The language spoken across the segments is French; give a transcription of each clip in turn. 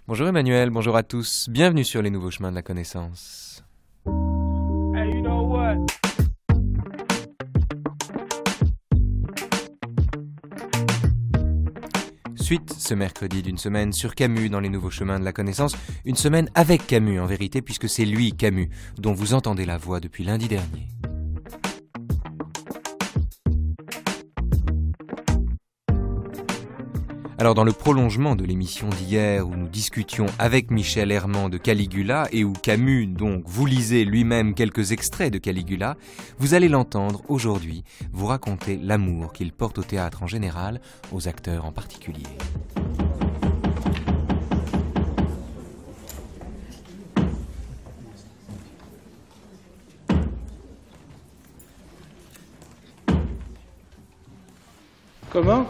Bonjour Emmanuel, bonjour à tous, bienvenue sur les nouveaux chemins de la connaissance. Hey, you know what? Suite ce mercredi d'une semaine sur Camus dans les nouveaux chemins de la connaissance, une semaine avec Camus en vérité puisque c'est lui, Camus, dont vous entendez la voix depuis lundi dernier. Alors dans le prolongement de l'émission d'hier où nous discutions avec Michel Herman de Caligula et où Camus donc vous lisez lui-même quelques extraits de Caligula, vous allez l'entendre aujourd'hui vous raconter l'amour qu'il porte au théâtre en général, aux acteurs en particulier. Comment ?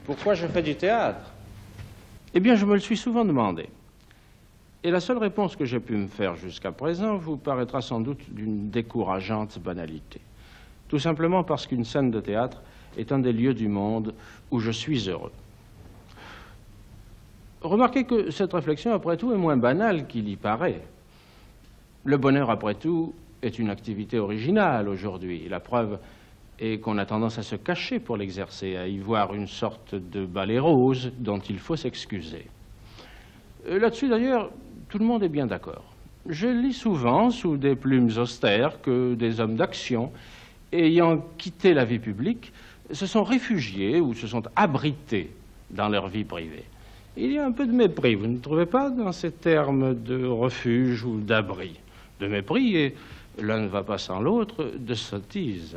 Pourquoi je fais du théâtre ? Eh bien, je me le suis souvent demandé. Et la seule réponse que j'ai pu me faire jusqu'à présent vous paraîtra sans doute d'une décourageante banalité. Tout simplement parce qu'une scène de théâtre est un des lieux du monde où je suis heureux. Remarquez que cette réflexion, après tout, est moins banale qu'il y paraît. Le bonheur, après tout, est une activité originale aujourd'hui. La preuve et qu'on a tendance à se cacher pour l'exercer, à y voir une sorte de balai rose dont il faut s'excuser. Là-dessus, d'ailleurs, tout le monde est bien d'accord. Je lis souvent, sous des plumes austères, que des hommes d'action, ayant quitté la vie publique, se sont réfugiés ou se sont abrités dans leur vie privée. Il y a un peu de mépris, vous ne trouvez pas, dans ces termes de refuge ou d'abri? De mépris, et l'un ne va pas sans l'autre, de sottise.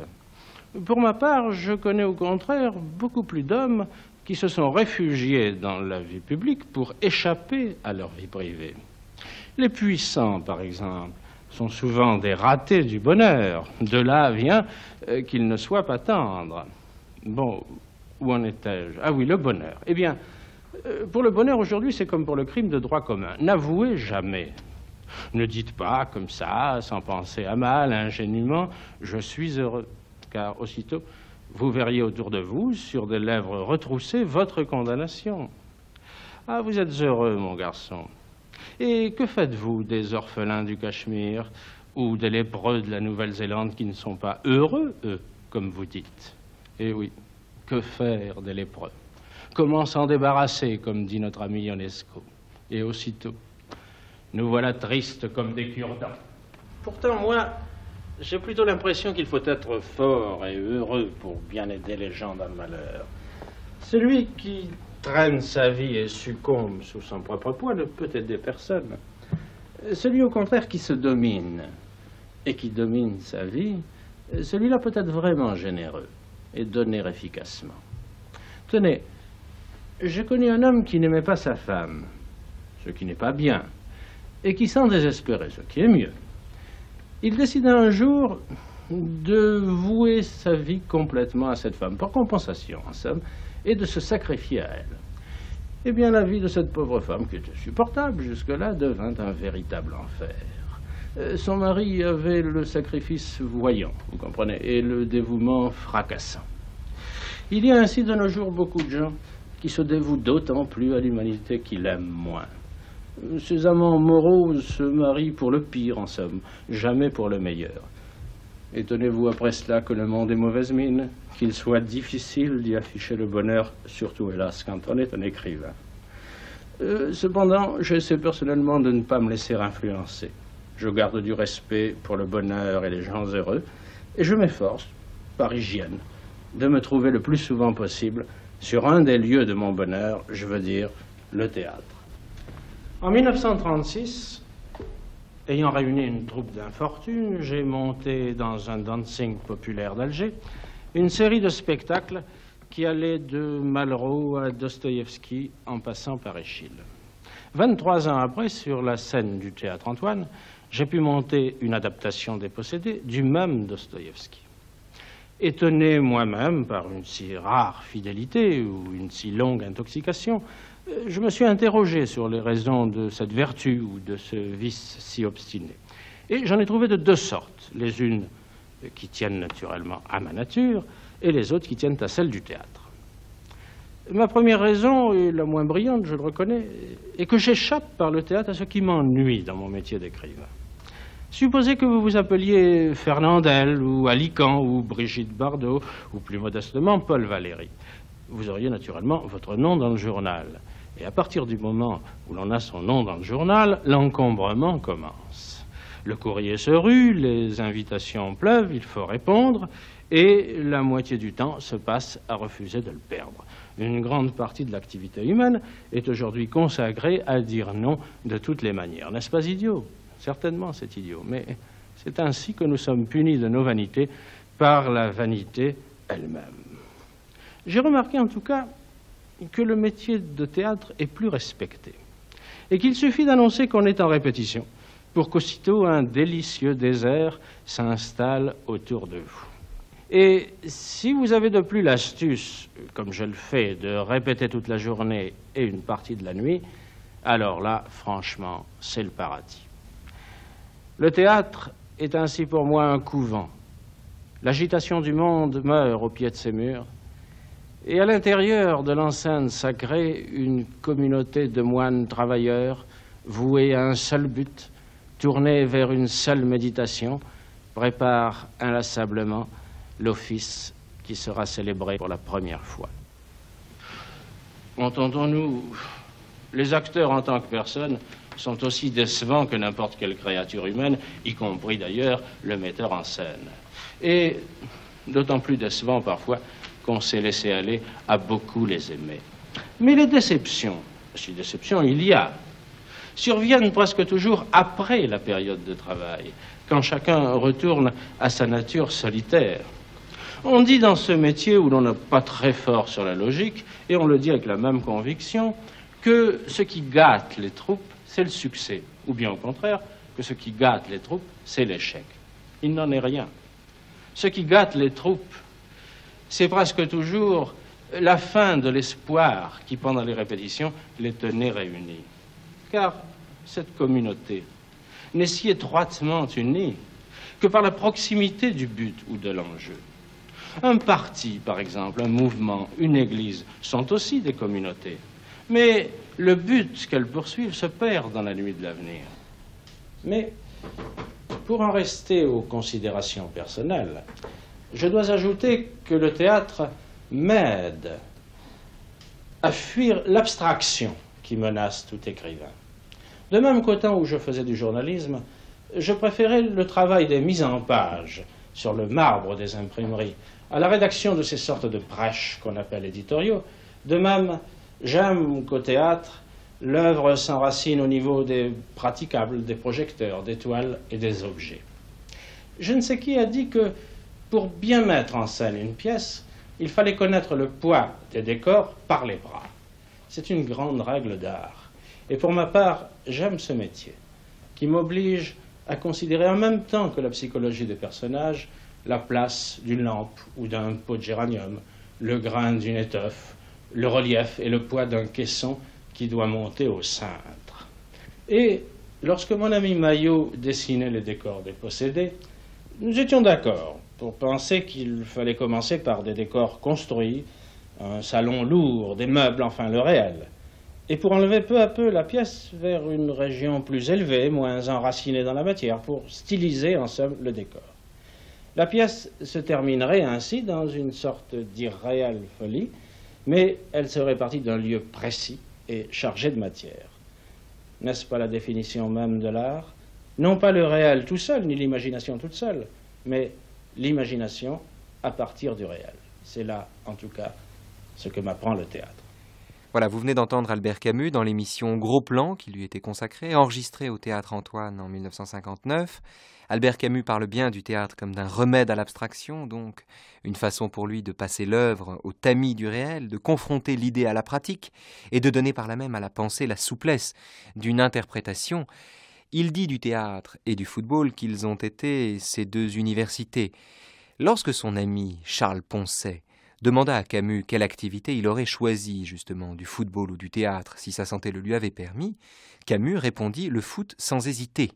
Pour ma part, je connais au contraire beaucoup plus d'hommes qui se sont réfugiés dans la vie publique pour échapper à leur vie privée. Les puissants, par exemple, sont souvent des ratés du bonheur. De là vient qu'ils ne soient pas tendres. Bon, où en étais-je? Ah oui, le bonheur. Eh bien, pour le bonheur aujourd'hui, c'est comme pour le crime de droit commun. N'avouez jamais. Ne dites pas comme ça, sans penser à mal, ingénument, je suis heureux. Car aussitôt, vous verriez autour de vous, sur des lèvres retroussées, votre condamnation. Ah, vous êtes heureux, mon garçon. Et que faites-vous des orphelins du Cachemire ou des lépreux de la Nouvelle-Zélande qui ne sont pas heureux, eux, comme vous dites? Eh oui, que faire des lépreux? Comment s'en débarrasser, comme dit notre ami Ionesco? Et aussitôt, nous voilà tristes comme des cure-dents. Pourtant, moi, j'ai plutôt l'impression qu'il faut être fort et heureux pour bien aider les gens dans le malheur. Celui qui traîne sa vie et succombe sous son propre poids ne peut aider personne. Celui au contraire qui se domine et qui domine sa vie, celui-là peut être vraiment généreux et donner efficacement. Tenez, j'ai connu un homme qui n'aimait pas sa femme, ce qui n'est pas bien, et qui s'en désespérait, ce qui est mieux. Il décida un jour de vouer sa vie complètement à cette femme, par compensation en somme, et de se sacrifier à elle. Eh bien, la vie de cette pauvre femme, qui était supportable jusque-là, devint un véritable enfer. Son mari avait le sacrifice voyant, vous comprenez, et le dévouement fracassant. Il y a ainsi de nos jours beaucoup de gens qui se dévouent d'autant plus à l'humanité qu'ils aiment moins. Ces amants moraux se marient pour le pire, en somme, jamais pour le meilleur. Étonnez-vous après cela que le monde ait mauvaise mine, qu'il soit difficile d'y afficher le bonheur, surtout, hélas, quand on est un écrivain. Cependant, j'essaie personnellement de ne pas me laisser influencer. Je garde du respect pour le bonheur et les gens heureux, et je m'efforce, par hygiène, de me trouver le plus souvent possible sur un des lieux de mon bonheur, je veux dire, le théâtre. En 1936, ayant réuni une troupe d'infortunes, j'ai monté dans un dancing populaire d'Alger une série de spectacles qui allaient de Malraux à Dostoïevski en passant par Eschyle. 23 ans après, sur la scène du Théâtre Antoine, j'ai pu monter une adaptation des Possédés du même Dostoïevski. Étonné moi-même par une si rare fidélité ou une si longue intoxication, je me suis interrogé sur les raisons de cette vertu ou de ce vice si obstiné. Et j'en ai trouvé de deux sortes, les unes qui tiennent naturellement à ma nature et les autres qui tiennent à celle du théâtre. Ma première raison, et la moins brillante, je le reconnais, est que j'échappe par le théâtre à ce qui m'ennuie dans mon métier d'écrivain. Supposez que vous vous appeliez Fernandel, ou Alican, ou Brigitte Bardot, ou plus modestement Paul Valéry. Vous auriez naturellement votre nom dans le journal. Et à partir du moment où l'on a son nom dans le journal, l'encombrement commence. Le courrier se rue, les invitations pleuvent, il faut répondre, et la moitié du temps se passe à refuser de le perdre. Une grande partie de l'activité humaine est aujourd'hui consacrée à dire non de toutes les manières. N'est-ce pas idiot? Certainement c'est idiot, mais c'est ainsi que nous sommes punis de nos vanités par la vanité elle-même. J'ai remarqué en tout cas que le métier de théâtre est plus respecté et qu'il suffit d'annoncer qu'on est en répétition pour qu'aussitôt un délicieux désert s'installe autour de vous. Et si vous avez de plus l'astuce, comme je le fais, de répéter toute la journée et une partie de la nuit, alors là, franchement, c'est le paradis. Le théâtre est ainsi pour moi un couvent. L'agitation du monde meurt au pied de ses murs, et à l'intérieur de l'enceinte sacrée, une communauté de moines travailleurs voués à un seul but, tournés vers une seule méditation, prépare inlassablement l'office qui sera célébré pour la première fois. Entendons-nous, les acteurs en tant que personnes sont aussi décevants que n'importe quelle créature humaine, y compris d'ailleurs le metteur en scène. Et d'autant plus décevants parfois qu'on s'est laissé aller à beaucoup les aimer. Mais les déceptions, si déception il y a, surviennent presque toujours après la période de travail, quand chacun retourne à sa nature solitaire. On dit dans ce métier où l'on n'est pas très fort sur la logique, et on le dit avec la même conviction, que ce qui gâte les troupes, c'est le succès, ou bien au contraire, que ce qui gâte les troupes, c'est l'échec. Il n'en est rien. Ce qui gâte les troupes, c'est presque toujours la fin de l'espoir qui, pendant les répétitions, les tenait réunis. Car cette communauté n'est si étroitement unie que par la proximité du but ou de l'enjeu. Un parti, par exemple, un mouvement, une église, sont aussi des communautés. Mais le but qu'elles poursuivent se perd dans la nuit de l'avenir. Mais pour en rester aux considérations personnelles, je dois ajouter que le théâtre m'aide à fuir l'abstraction qui menace tout écrivain. De même qu'au temps où je faisais du journalisme, je préférais le travail des mises en page sur le marbre des imprimeries à la rédaction de ces sortes de prêches qu'on appelle éditoriaux. De même, j'aime qu'au théâtre, l'œuvre s'enracine au niveau des praticables, des projecteurs, des toiles et des objets. Je ne sais qui a dit que pour bien mettre en scène une pièce, il fallait connaître le poids des décors par les bras. C'est une grande règle d'art. Et pour ma part, j'aime ce métier, qui m'oblige à considérer en même temps que la psychologie des personnages la place d'une lampe ou d'un pot de géranium, le grain d'une étoffe, le relief et le poids d'un caisson qui doit monter au cintre. Et lorsque mon ami Maillot dessinait les décors des possédés, nous étions d'accord pour penser qu'il fallait commencer par des décors construits, un salon lourd, des meubles, enfin le réel, et pour enlever peu à peu la pièce vers une région plus élevée, moins enracinée dans la matière, pour styliser en somme le décor. La pièce se terminerait ainsi dans une sorte d'irréelle folie, mais elle serait partie d'un lieu précis et chargé de matière. N'est-ce pas la définition même de l'art? Non pas le réel tout seul, ni l'imagination toute seule, mais l'imagination à partir du réel. C'est là, en tout cas, ce que m'apprend le théâtre. Voilà, vous venez d'entendre Albert Camus dans l'émission Gros Plan qui lui était consacrée, enregistrée au Théâtre Antoine en 1959. Albert Camus parle bien du théâtre comme d'un remède à l'abstraction, donc une façon pour lui de passer l'œuvre au tamis du réel, de confronter l'idée à la pratique et de donner par là même à la pensée la souplesse d'une interprétation. Il dit du théâtre et du football qu'ils ont été ces deux universités. Lorsque son ami Charles Poncet demanda à Camus quelle activité il aurait choisi justement, du football ou du théâtre, si sa santé le lui avait permis, Camus répondit le foot sans hésiter.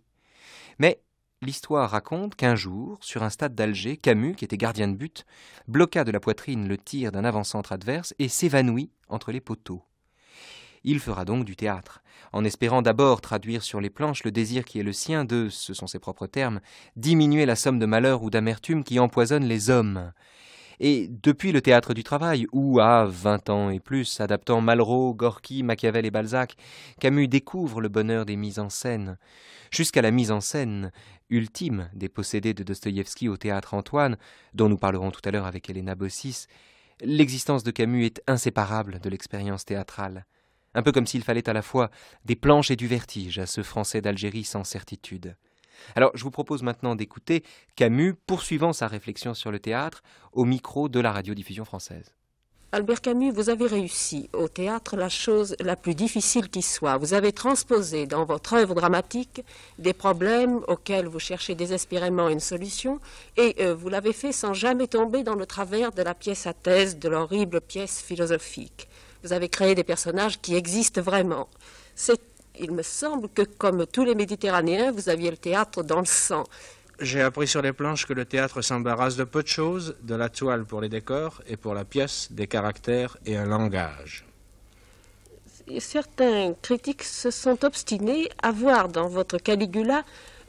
Mais L'histoire raconte qu'un jour, sur un stade d'Alger, Camus, qui était gardien de but, bloqua de la poitrine le tir d'un avant-centre adverse et s'évanouit entre les poteaux. Il fera donc du théâtre, en espérant d'abord traduire sur les planches le désir qui est le sien de, ce sont ses propres termes, diminuer la somme de malheur ou d'amertume qui empoisonne les hommes. Et depuis le théâtre du travail, où, à 20 ans et plus, adaptant Malraux, Gorky, Machiavel et Balzac, Camus découvre le bonheur des mises en scène, jusqu'à la mise en scène ultime des possédés de Dostoïevski au théâtre Antoine, dont nous parlerons tout à l'heure avec Elena Bossis, l'existence de Camus est inséparable de l'expérience théâtrale. Un peu comme s'il fallait à la fois des planches et du vertige à ce Français d'Algérie sans certitude. Alors, je vous propose maintenant d'écouter Camus poursuivant sa réflexion sur le théâtre au micro de la radiodiffusion française. Albert Camus, vous avez réussi au théâtre la chose la plus difficile qui soit. Vous avez transposé dans votre œuvre dramatique des problèmes auxquels vous cherchez désespérément une solution et vous l'avez fait sans jamais tomber dans le travers de la pièce à thèse, de l'horrible pièce philosophique. Vous avez créé des personnages qui existent vraiment. Il me semble que, comme tous les Méditerranéens, vous aviez le théâtre dans le sang. J'ai appris sur les planches que le théâtre s'embarrasse de peu de choses, de la toile pour les décors et pour la pièce, des caractères et un langage. Certains critiques se sont obstinés à voir dans votre Caligula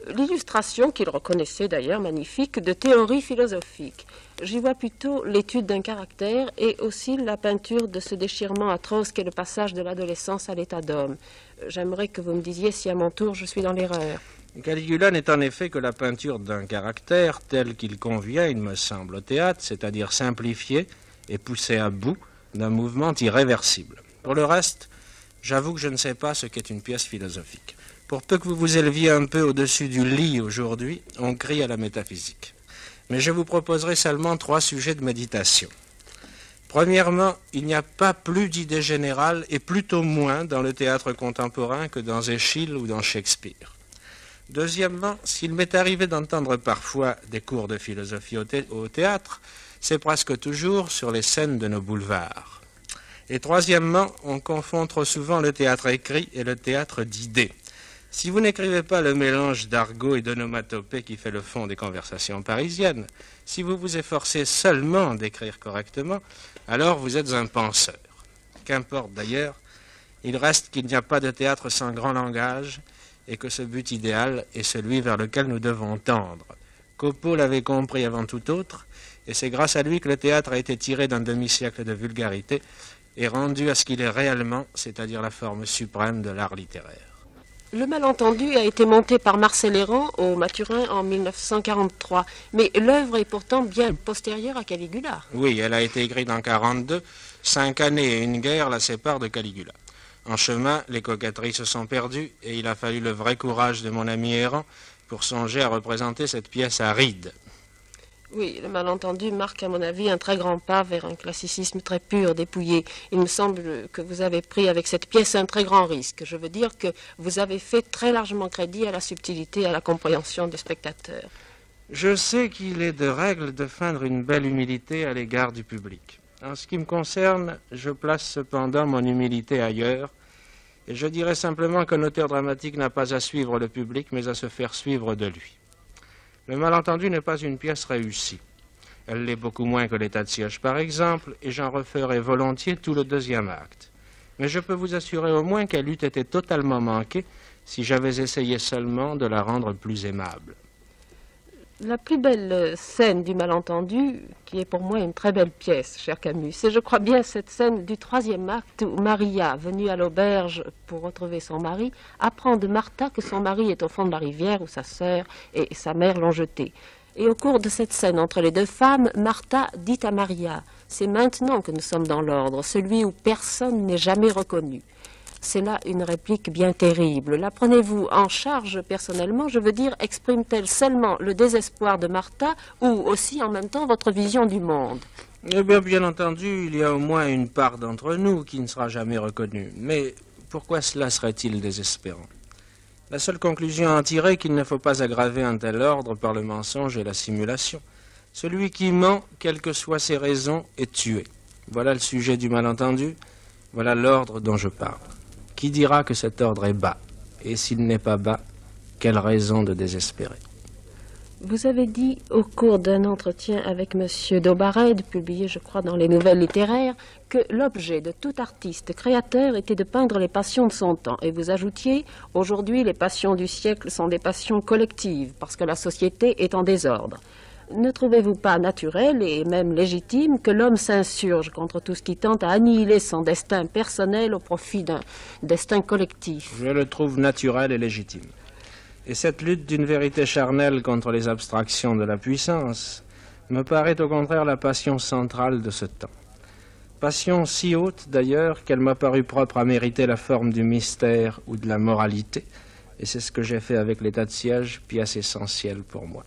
l'illustration, qu'ils reconnaissaient d'ailleurs magnifique, de théories philosophiques. J'y vois plutôt l'étude d'un caractère et aussi la peinture de ce déchirement atroce qu'est le passage de l'adolescence à l'état d'homme. J'aimerais que vous me disiez si à mon tour je suis dans l'erreur. Caligula n'est en effet que la peinture d'un caractère tel qu'il convient, il me semble, au théâtre, c'est-à-dire simplifié et poussé à bout d'un mouvement irréversible. Pour le reste, j'avoue que je ne sais pas ce qu'est une pièce philosophique. Pour peu que vous vous éleviez un peu au-dessus du lit aujourd'hui, on crie à la métaphysique. Mais je vous proposerai seulement 3 sujets de méditation. Premièrement, il n'y a pas plus d'idées générales et plutôt moins dans le théâtre contemporain que dans Eschyle ou dans Shakespeare. Deuxièmement, s'il m'est arrivé d'entendre parfois des cours de philosophie au théâtre, c'est presque toujours sur les scènes de nos boulevards. Et troisièmement, on confond trop souvent le théâtre écrit et le théâtre d'idées. Si vous n'écrivez pas le mélange d'argot et d'onomatopée qui fait le fond des conversations parisiennes, si vous vous efforcez seulement d'écrire correctement, alors vous êtes un penseur. Qu'importe d'ailleurs, il reste qu'il n'y a pas de théâtre sans grand langage et que ce but idéal est celui vers lequel nous devons tendre. Coupeau l'avait compris avant tout autre, et c'est grâce à lui que le théâtre a été tiré d'un demi-siècle de vulgarité et rendu à ce qu'il est réellement, c'est-à-dire la forme suprême de l'art littéraire. Le malentendu a été monté par Marcel Héran au Maturin en 1943, mais l'œuvre est pourtant bien postérieure à Caligula. Oui, elle a été écrite en 1942, 5 années et une guerre la séparent de Caligula. En chemin, les coquetteries se sont perdues et il a fallu le vrai courage de mon ami Héran pour songer à représenter cette pièce à rides. Oui, le malentendu marque à mon avis un très grand pas vers un classicisme très pur, dépouillé. Il me semble que vous avez pris avec cette pièce un très grand risque. Je veux dire que vous avez fait très largement crédit à la subtilité et à la compréhension des spectateurs. Je sais qu'il est de règle de feindre une belle humilité à l'égard du public. En ce qui me concerne, je place cependant mon humilité ailleurs, et je dirais simplement qu'un auteur dramatique n'a pas à suivre le public, mais à se faire suivre de lui. Le malentendu n'est pas une pièce réussie. Elle l'est beaucoup moins que l'état de siège, par exemple, et j'en referai volontiers tout le 2e acte. Mais je peux vous assurer au moins qu'elle eût été totalement manquée si j'avais essayé seulement de la rendre plus aimable. La plus belle scène du malentendu, qui est pour moi une très belle pièce, cher Camus, c'est, je crois bien, cette scène du 3e acte où Maria, venue à l'auberge pour retrouver son mari, apprend de Martha que son mari est au fond de la rivière où sa sœur et sa mère l'ont jeté. Et au cours de cette scène entre les 2 femmes, Martha dit à Maria, « C'est maintenant que nous sommes dans l'ordre, celui où personne n'est jamais reconnu. » C'est là une réplique bien terrible. La prenez-vous en charge personnellement? Je veux dire, exprime-t-elle seulement le désespoir de Martha ou aussi en même temps votre vision du monde? Eh bien, bien entendu, il y a au moins une part d'entre nous qui ne sera jamais reconnue. Mais pourquoi cela serait-il désespérant? La seule conclusion à en tirer est qu'il ne faut pas aggraver un tel ordre par le mensonge et la simulation. Celui qui ment, quelles que soient ses raisons, est tué. Voilà le sujet du malentendu, voilà l'ordre dont je parle. Qui dira que cet ordre est bas? Et s'il n'est pas bas, quelle raison de désespérer? Vous avez dit au cours d'un entretien avec M. d'Aubared, publié je crois dans les Nouvelles littéraires, que l'objet de tout artiste créateur était de peindre les passions de son temps. Et vous ajoutiez, aujourd'hui les passions du siècle sont des passions collectives, parce que la société est en désordre. Ne trouvez-vous pas naturel et même légitime que l'homme s'insurge contre tout ce qui tente à annihiler son destin personnel au profit d'un destin collectif? Je le trouve naturel et légitime. Et cette lutte d'une vérité charnelle contre les abstractions de la puissance me paraît au contraire la passion centrale de ce temps. Passion si haute d'ailleurs qu'elle m'a paru propre à mériter la forme du mystère ou de la moralité, et c'est ce que j'ai fait avec l'état de siège, pièce essentielle pour moi.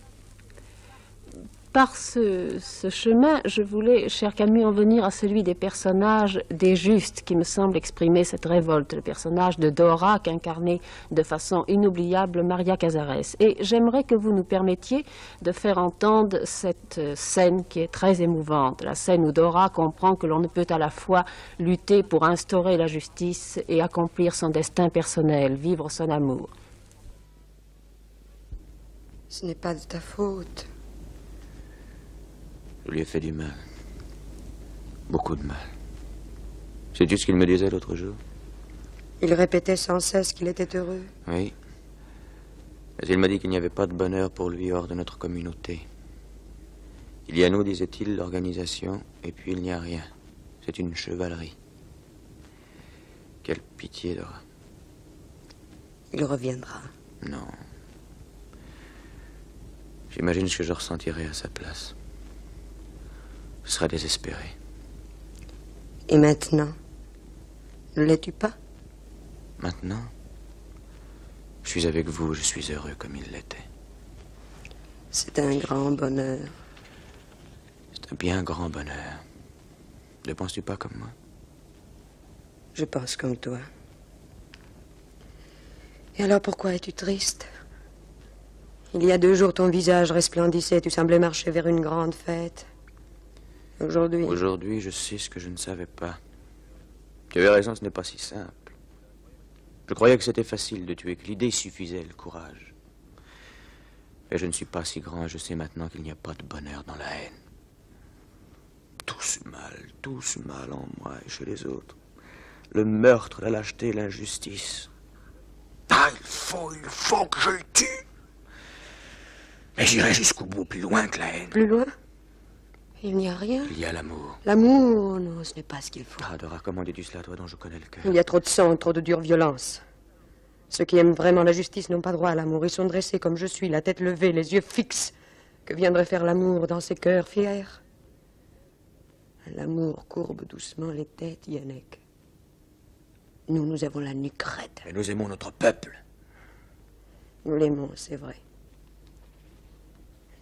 Par ce chemin, je voulais, cher Camus, en venir à celui des personnages des justes qui me semble exprimer cette révolte, le personnage de Dora qu'incarnait de façon inoubliable Maria Cazares. Et j'aimerais que vous nous permettiez de faire entendre cette scène qui est très émouvante, la scène où Dora comprend que l'on ne peut à la fois lutter pour instaurer la justice et accomplir son destin personnel, vivre son amour. Ce n'est pas de ta faute. Je lui ai fait du mal. Beaucoup de mal. Sais-tu ce qu'il me disait l'autre jour? Il répétait sans cesse qu'il était heureux. Oui. Mais il m'a dit qu'il n'y avait pas de bonheur pour lui hors de notre communauté. Il y a nous, disait-il, l'organisation, et puis il n'y a rien. C'est une chevalerie. Quelle pitié, Dora. Il reviendra. Non. J'imagine ce que je ressentirais à sa place. Je serais désespéré. Et maintenant, ne l'es-tu pas? Maintenant, je suis avec vous, je suis heureux comme il l'était. C'est un grand bonheur. C'est un bien grand bonheur. Ne penses-tu pas comme moi? Je pense comme toi. Et alors pourquoi es-tu triste? Il y a 2 jours, ton visage resplendissait, tu semblais marcher vers une grande fête. Aujourd'hui... Aujourd'hui, je sais ce que je ne savais pas. Tu avais raison, ce n'est pas si simple. Je croyais que c'était facile de tuer, que l'idée suffisait, le courage. Et je ne suis pas si grand, je sais maintenant qu'il n'y a pas de bonheur dans la haine. Tout ce mal en moi et chez les autres. Le meurtre, la lâcheté, l'injustice. Ah, il faut que je le tue. Mais j'irai jusqu'au bout, plus loin que la haine. Plus loin? Il n'y a rien. Il y a l'amour. L'amour, non, ce n'est pas ce qu'il faut. Ah, Dora, comment dis-tu cela, toi dont je connais le cœur? Il y a trop de sang, trop de dure violence. Ceux qui aiment vraiment la justice n'ont pas droit à l'amour. Ils sont dressés comme je suis, la tête levée, les yeux fixes. Que viendrait faire l'amour dans ces cœurs fiers? L'amour courbe doucement les têtes, Yannick. Nous avons la nuque raide. Mais nous aimons notre peuple. Nous l'aimons, c'est vrai.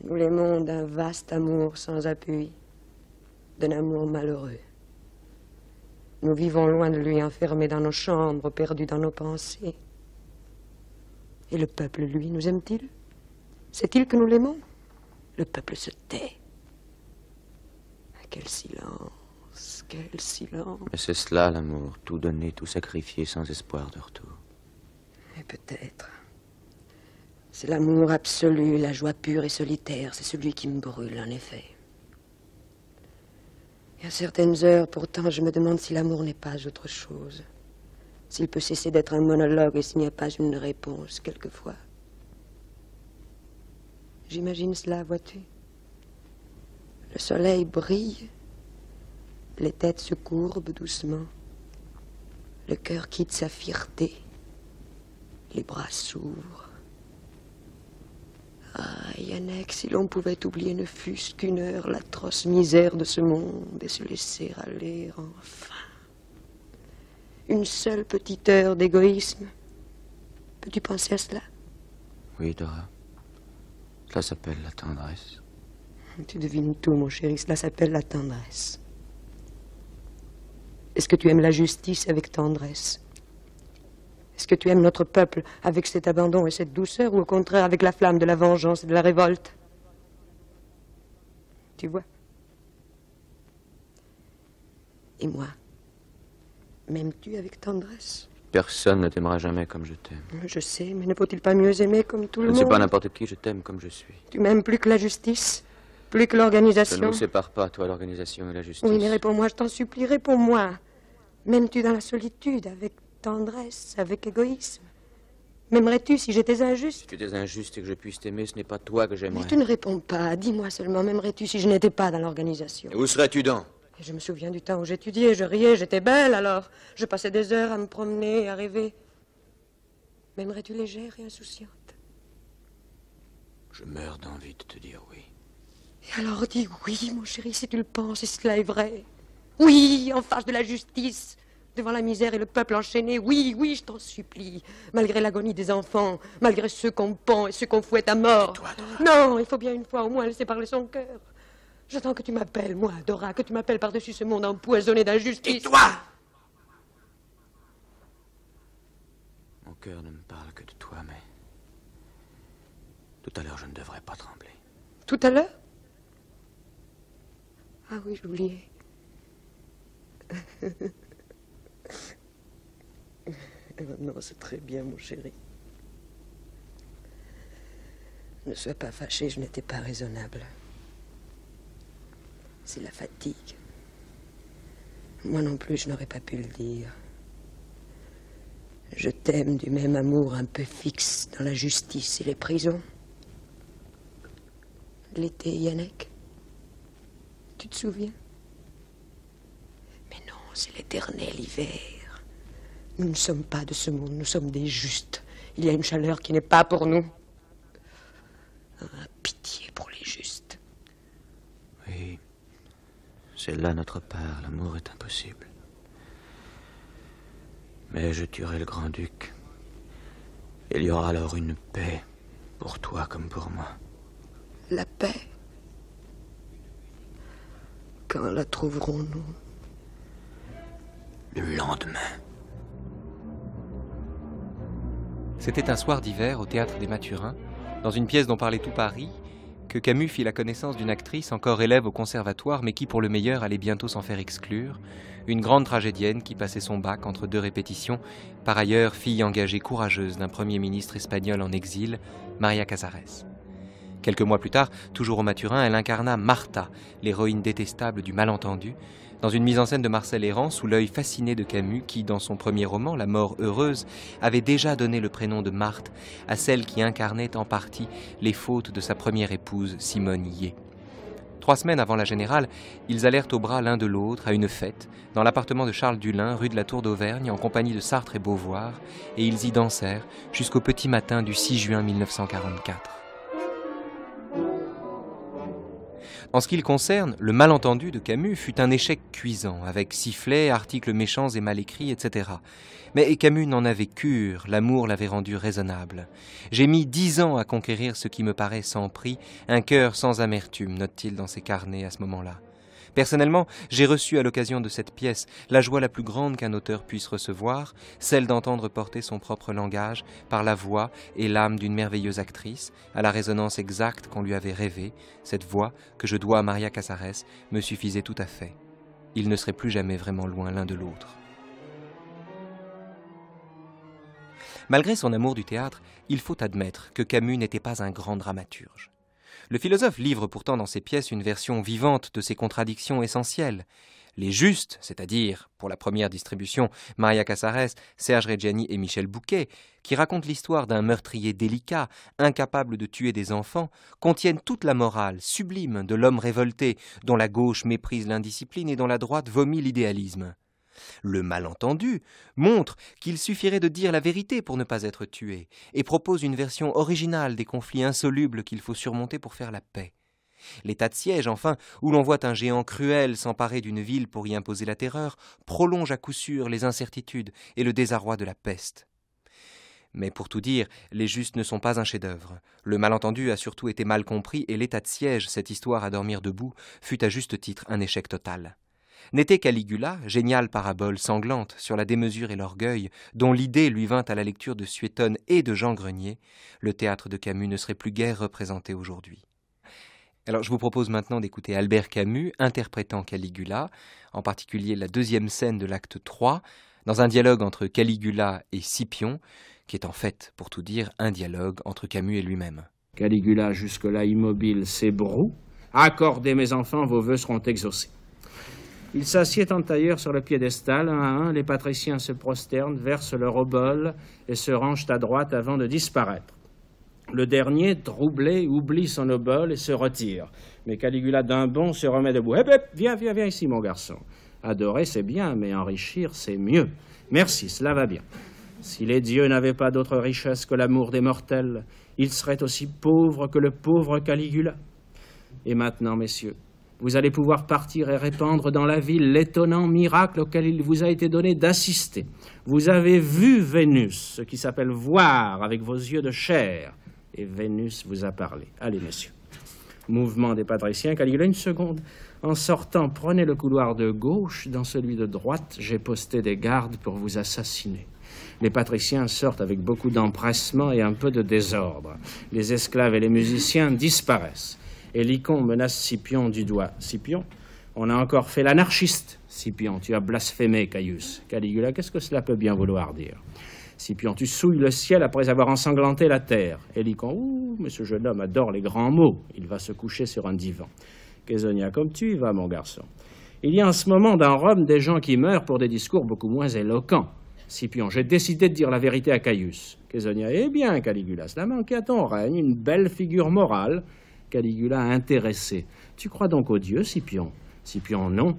Nous l'aimons d'un vaste amour sans appui, d'un amour malheureux. Nous vivons loin de lui, enfermés dans nos chambres, perdus dans nos pensées. Et le peuple, lui, nous aime-t-il? Sait-il que nous l'aimons? Le peuple se tait. Quel silence, quel silence. Mais c'est cela, l'amour. Tout donner, tout sacrifier sans espoir de retour. Et peut-être. C'est l'amour absolu, la joie pure et solitaire. C'est celui qui me brûle, en effet. Et à certaines heures, pourtant, je me demande si l'amour n'est pas autre chose. S'il peut cesser d'être un monologue et s'il n'y a pas une réponse, quelquefois. J'imagine cela, vois-tu. Le soleil brille, les têtes se courbent doucement, le cœur quitte sa fierté, les bras s'ouvrent. Ah, Yannick, si l'on pouvait oublier ne fût-ce qu'une heure l'atroce misère de ce monde et se laisser aller enfin. Une seule petite heure d'égoïsme. Peux-tu penser à cela? Oui, Dora. Cela s'appelle la tendresse. Tu devines tout, mon chéri. Cela s'appelle la tendresse. Est-ce que tu aimes la justice avec tendresse? Est-ce que tu aimes notre peuple avec cet abandon et cette douceur, ou au contraire avec la flamme de la vengeance et de la révolte? Tu vois? Et moi, m'aimes-tu avec tendresse? Personne ne t'aimera jamais comme je t'aime. Je sais, mais ne faut-il pas mieux aimer comme tout Je le ne suis monde? pas n'importe qui, je t'aime comme je suis. Tu m'aimes plus que la justice? Plus que Je l'organisation? ne nous sépare pas, toi, l'organisation et la justice. Oui, mais réponds-moi, je t'en supplie, réponds-moi. M'aimes-tu dans la solitude, avec tendresse, avec égoïsme? M'aimerais-tu si j'étais injuste? Si tu étais injuste et que je puisse t'aimer, ce n'est pas toi que Mais j'aimerais. tu ne réponds pas. Dis-moi seulement, m'aimerais-tu si je n'étais pas dans l'organisation? Et où serais-tu donc? Et je me souviens du temps où j'étudiais, je riais, j'étais belle alors. Je passais des heures à me promener, à rêver. M'aimerais-tu légère et insouciante? Je meurs d'envie de te dire oui. Et alors dis oui, mon chéri, si tu le penses, et cela est vrai. Oui, en face de la justice, devant la misère et le peuple enchaîné. Oui, oui, je t'en supplie. Malgré l'agonie des enfants, malgré ceux qu'on pend et ceux qu'on fouette à mort. Tais-toi, Dora. Non, il faut bien une fois au moins laisser parler son cœur. J'attends que tu m'appelles, moi, Dora, que tu m'appelles par-dessus ce monde empoisonné d'injustice. Tais-toi! Mon cœur ne me parle que de toi, mais... Tout à l'heure, je ne devrais pas trembler. Tout à l'heure? Ah oui, j'oubliais. Non, c'est très bien, mon chéri. Ne sois pas fâché, je n'étais pas raisonnable. C'est la fatigue. Moi non plus, je n'aurais pas pu le dire. Je t'aime du même amour un peu fixe dans la justice et les prisons. L'été, Yannick. Tu te souviens? Mais non, c'est l'éternel hiver. Nous ne sommes pas de ce monde, nous sommes des justes. Il y a une chaleur qui n'est pas pour nous. Ah, pitié pour les justes. Oui, c'est là notre part. L'amour est impossible. Mais je tuerai le grand-duc. Il y aura alors une paix, pour toi comme pour moi. La paix. Quand la trouverons-nous? Le lendemain. C'était un soir d'hiver au Théâtre des Mathurins, dans une pièce dont parlait tout Paris, que Camus fit la connaissance d'une actrice encore élève au conservatoire, mais qui, pour le meilleur, allait bientôt s'en faire exclure, une grande tragédienne qui passait son bac entre 2 répétitions, par ailleurs fille engagée courageuse d'un premier ministre espagnol en exil, Maria Casares. Quelques mois plus tard, toujours au Mathurin, elle incarna Martha, l'héroïne détestable du malentendu, dans une mise en scène de Marcel Hérand sous l'œil fasciné de Camus qui, dans son premier roman, La mort heureuse, avait déjà donné le prénom de Marthe à celle qui incarnait en partie les fautes de sa première épouse, Simone Yé. 3 semaines avant la Générale, ils allèrent au bras l'un de l'autre à une fête, dans l'appartement de Charles Dulin, rue de la Tour d'Auvergne, en compagnie de Sartre et Beauvoir, et ils y dansèrent jusqu'au petit matin du 6 juin 1944. En ce qui le concerne, Le malentendu de Camus fut un échec cuisant, avec sifflets, articles méchants et mal écrits, etc. Mais Camus n'en avait cure, l'amour l'avait rendu raisonnable. J'ai mis 10 ans à conquérir ce qui me paraît sans prix, un cœur sans amertume, note-t-il dans ses carnets à ce moment-là. Personnellement, j'ai reçu à l'occasion de cette pièce la joie la plus grande qu'un auteur puisse recevoir, celle d'entendre porter son propre langage par la voix et l'âme d'une merveilleuse actrice, à la résonance exacte qu'on lui avait rêvée. Cette voix, que je dois à Maria Casares, me suffisait tout à fait. Ils ne seraient plus jamais vraiment loin l'un de l'autre. Malgré son amour du théâtre, il faut admettre que Camus n'était pas un grand dramaturge. Le philosophe livre pourtant dans ses pièces une version vivante de ses contradictions essentielles. Les justes, c'est-à-dire, pour la première distribution, Maria Casares, Serge Reggiani et Michel Bouquet, qui racontent l'histoire d'un meurtrier délicat, incapable de tuer des enfants, contiennent toute la morale sublime de l'homme révolté, dont la gauche méprise l'indiscipline et dont la droite vomit l'idéalisme. Le malentendu montre qu'il suffirait de dire la vérité pour ne pas être tué et propose une version originale des conflits insolubles qu'il faut surmonter pour faire la paix. L'état de siège, enfin, où l'on voit un géant cruel s'emparer d'une ville pour y imposer la terreur, prolonge à coup sûr les incertitudes et le désarroi de la peste. Mais pour tout dire, Les Justes ne sont pas un chef-d'œuvre. Le malentendu a surtout été mal compris et l'état de siège, cette histoire à dormir debout, fut à juste titre un échec total. N'était Caligula, géniale parabole sanglante sur la démesure et l'orgueil, dont l'idée lui vint à la lecture de Suétone et de Jean Grenier, le théâtre de Camus ne serait plus guère représenté aujourd'hui. Alors je vous propose maintenant d'écouter Albert Camus interprétant Caligula, en particulier la 2e scène de l'acte 3, dans un dialogue entre Caligula et Scipion, qui est en fait, pour tout dire, un dialogue entre Camus et lui-même. Caligula, jusque-là immobile, s'ébroue. Accordez, mes enfants, vos vœux seront exaucés. Il s'assied en tailleur sur le piédestal, un à un, les patriciens se prosternent, versent leur obole et se rangent à droite avant de disparaître. Le dernier, troublé, oublie son obole et se retire. Mais Caligula, d'un bond, se remet debout. Hep, hep, viens ici, mon garçon. Adorer, c'est bien, mais enrichir, c'est mieux. Merci, cela va bien. Si les dieux n'avaient pas d'autre richesse que l'amour des mortels, ils seraient aussi pauvres que le pauvre Caligula. Et maintenant, messieurs, vous allez pouvoir partir et répandre dans la ville l'étonnant miracle auquel il vous a été donné d'assister. Vous avez vu Vénus, ce qui s'appelle voir avec vos yeux de chair, et Vénus vous a parlé. Allez, messieurs. Mouvement des patriciens. Caligula, une seconde. En sortant, prenez le couloir de gauche. Dans celui de droite, j'ai posté des gardes pour vous assassiner. Les patriciens sortent avec beaucoup d'empressement et un peu de désordre. Les esclaves et les musiciens disparaissent. Et Lycon menace Scipion du doigt. Scipion, on a encore fait l'anarchiste. Scipion, tu as blasphémé, Caius. Caligula, qu'est-ce que cela peut bien vouloir dire? Scipion, tu souilles le ciel après avoir ensanglanté la terre. Et Lycon, ouh, mais ce jeune homme adore les grands mots. Il va se coucher sur un divan. Caesonia, comme tu y vas, mon garçon. Il y a en ce moment dans Rome des gens qui meurent pour des discours beaucoup moins éloquents. Scipion, j'ai décidé de dire la vérité à Caius. Caesonia, eh bien, Caligula, cela manquait à ton règne, une belle figure morale. Caligula intéressé. Tu crois donc aux dieux, Scipion? Scipion, non.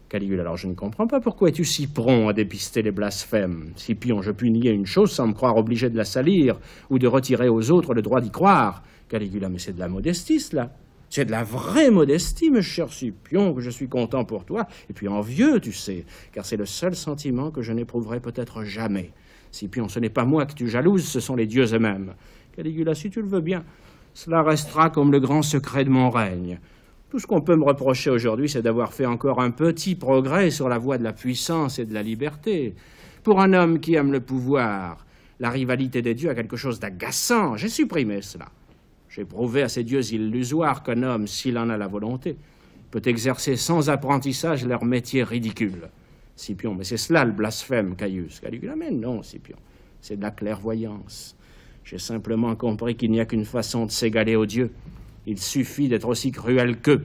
Caligula, alors je ne comprends pas pourquoi es-tu si prompt à dépister les blasphèmes. Scipion, je puis nier une chose sans me croire obligé de la salir ou de retirer aux autres le droit d'y croire. Caligula, mais c'est de la modestie, cela. C'est de la vraie modestie, mon cher Scipion, que je suis content pour toi, et puis envieux, tu sais, car c'est le seul sentiment que je n'éprouverai peut-être jamais. Scipion, ce n'est pas moi que tu jalouses, ce sont les dieux eux-mêmes. Caligula, si tu le veux bien, cela restera comme le grand secret de mon règne. Tout ce qu'on peut me reprocher aujourd'hui, c'est d'avoir fait encore un petit progrès sur la voie de la puissance et de la liberté. Pour un homme qui aime le pouvoir, la rivalité des dieux a quelque chose d'agaçant. J'ai supprimé cela. J'ai prouvé à ces dieux illusoires qu'un homme, s'il en a la volonté, peut exercer sans apprentissage leur métier ridicule. Scipion, mais c'est cela le blasphème, Caius. Caligula, mais non, Scipion, c'est de la clairvoyance. J'ai simplement compris qu'il n'y a qu'une façon de s'égaler aux dieux. Il suffit d'être aussi cruel qu'eux.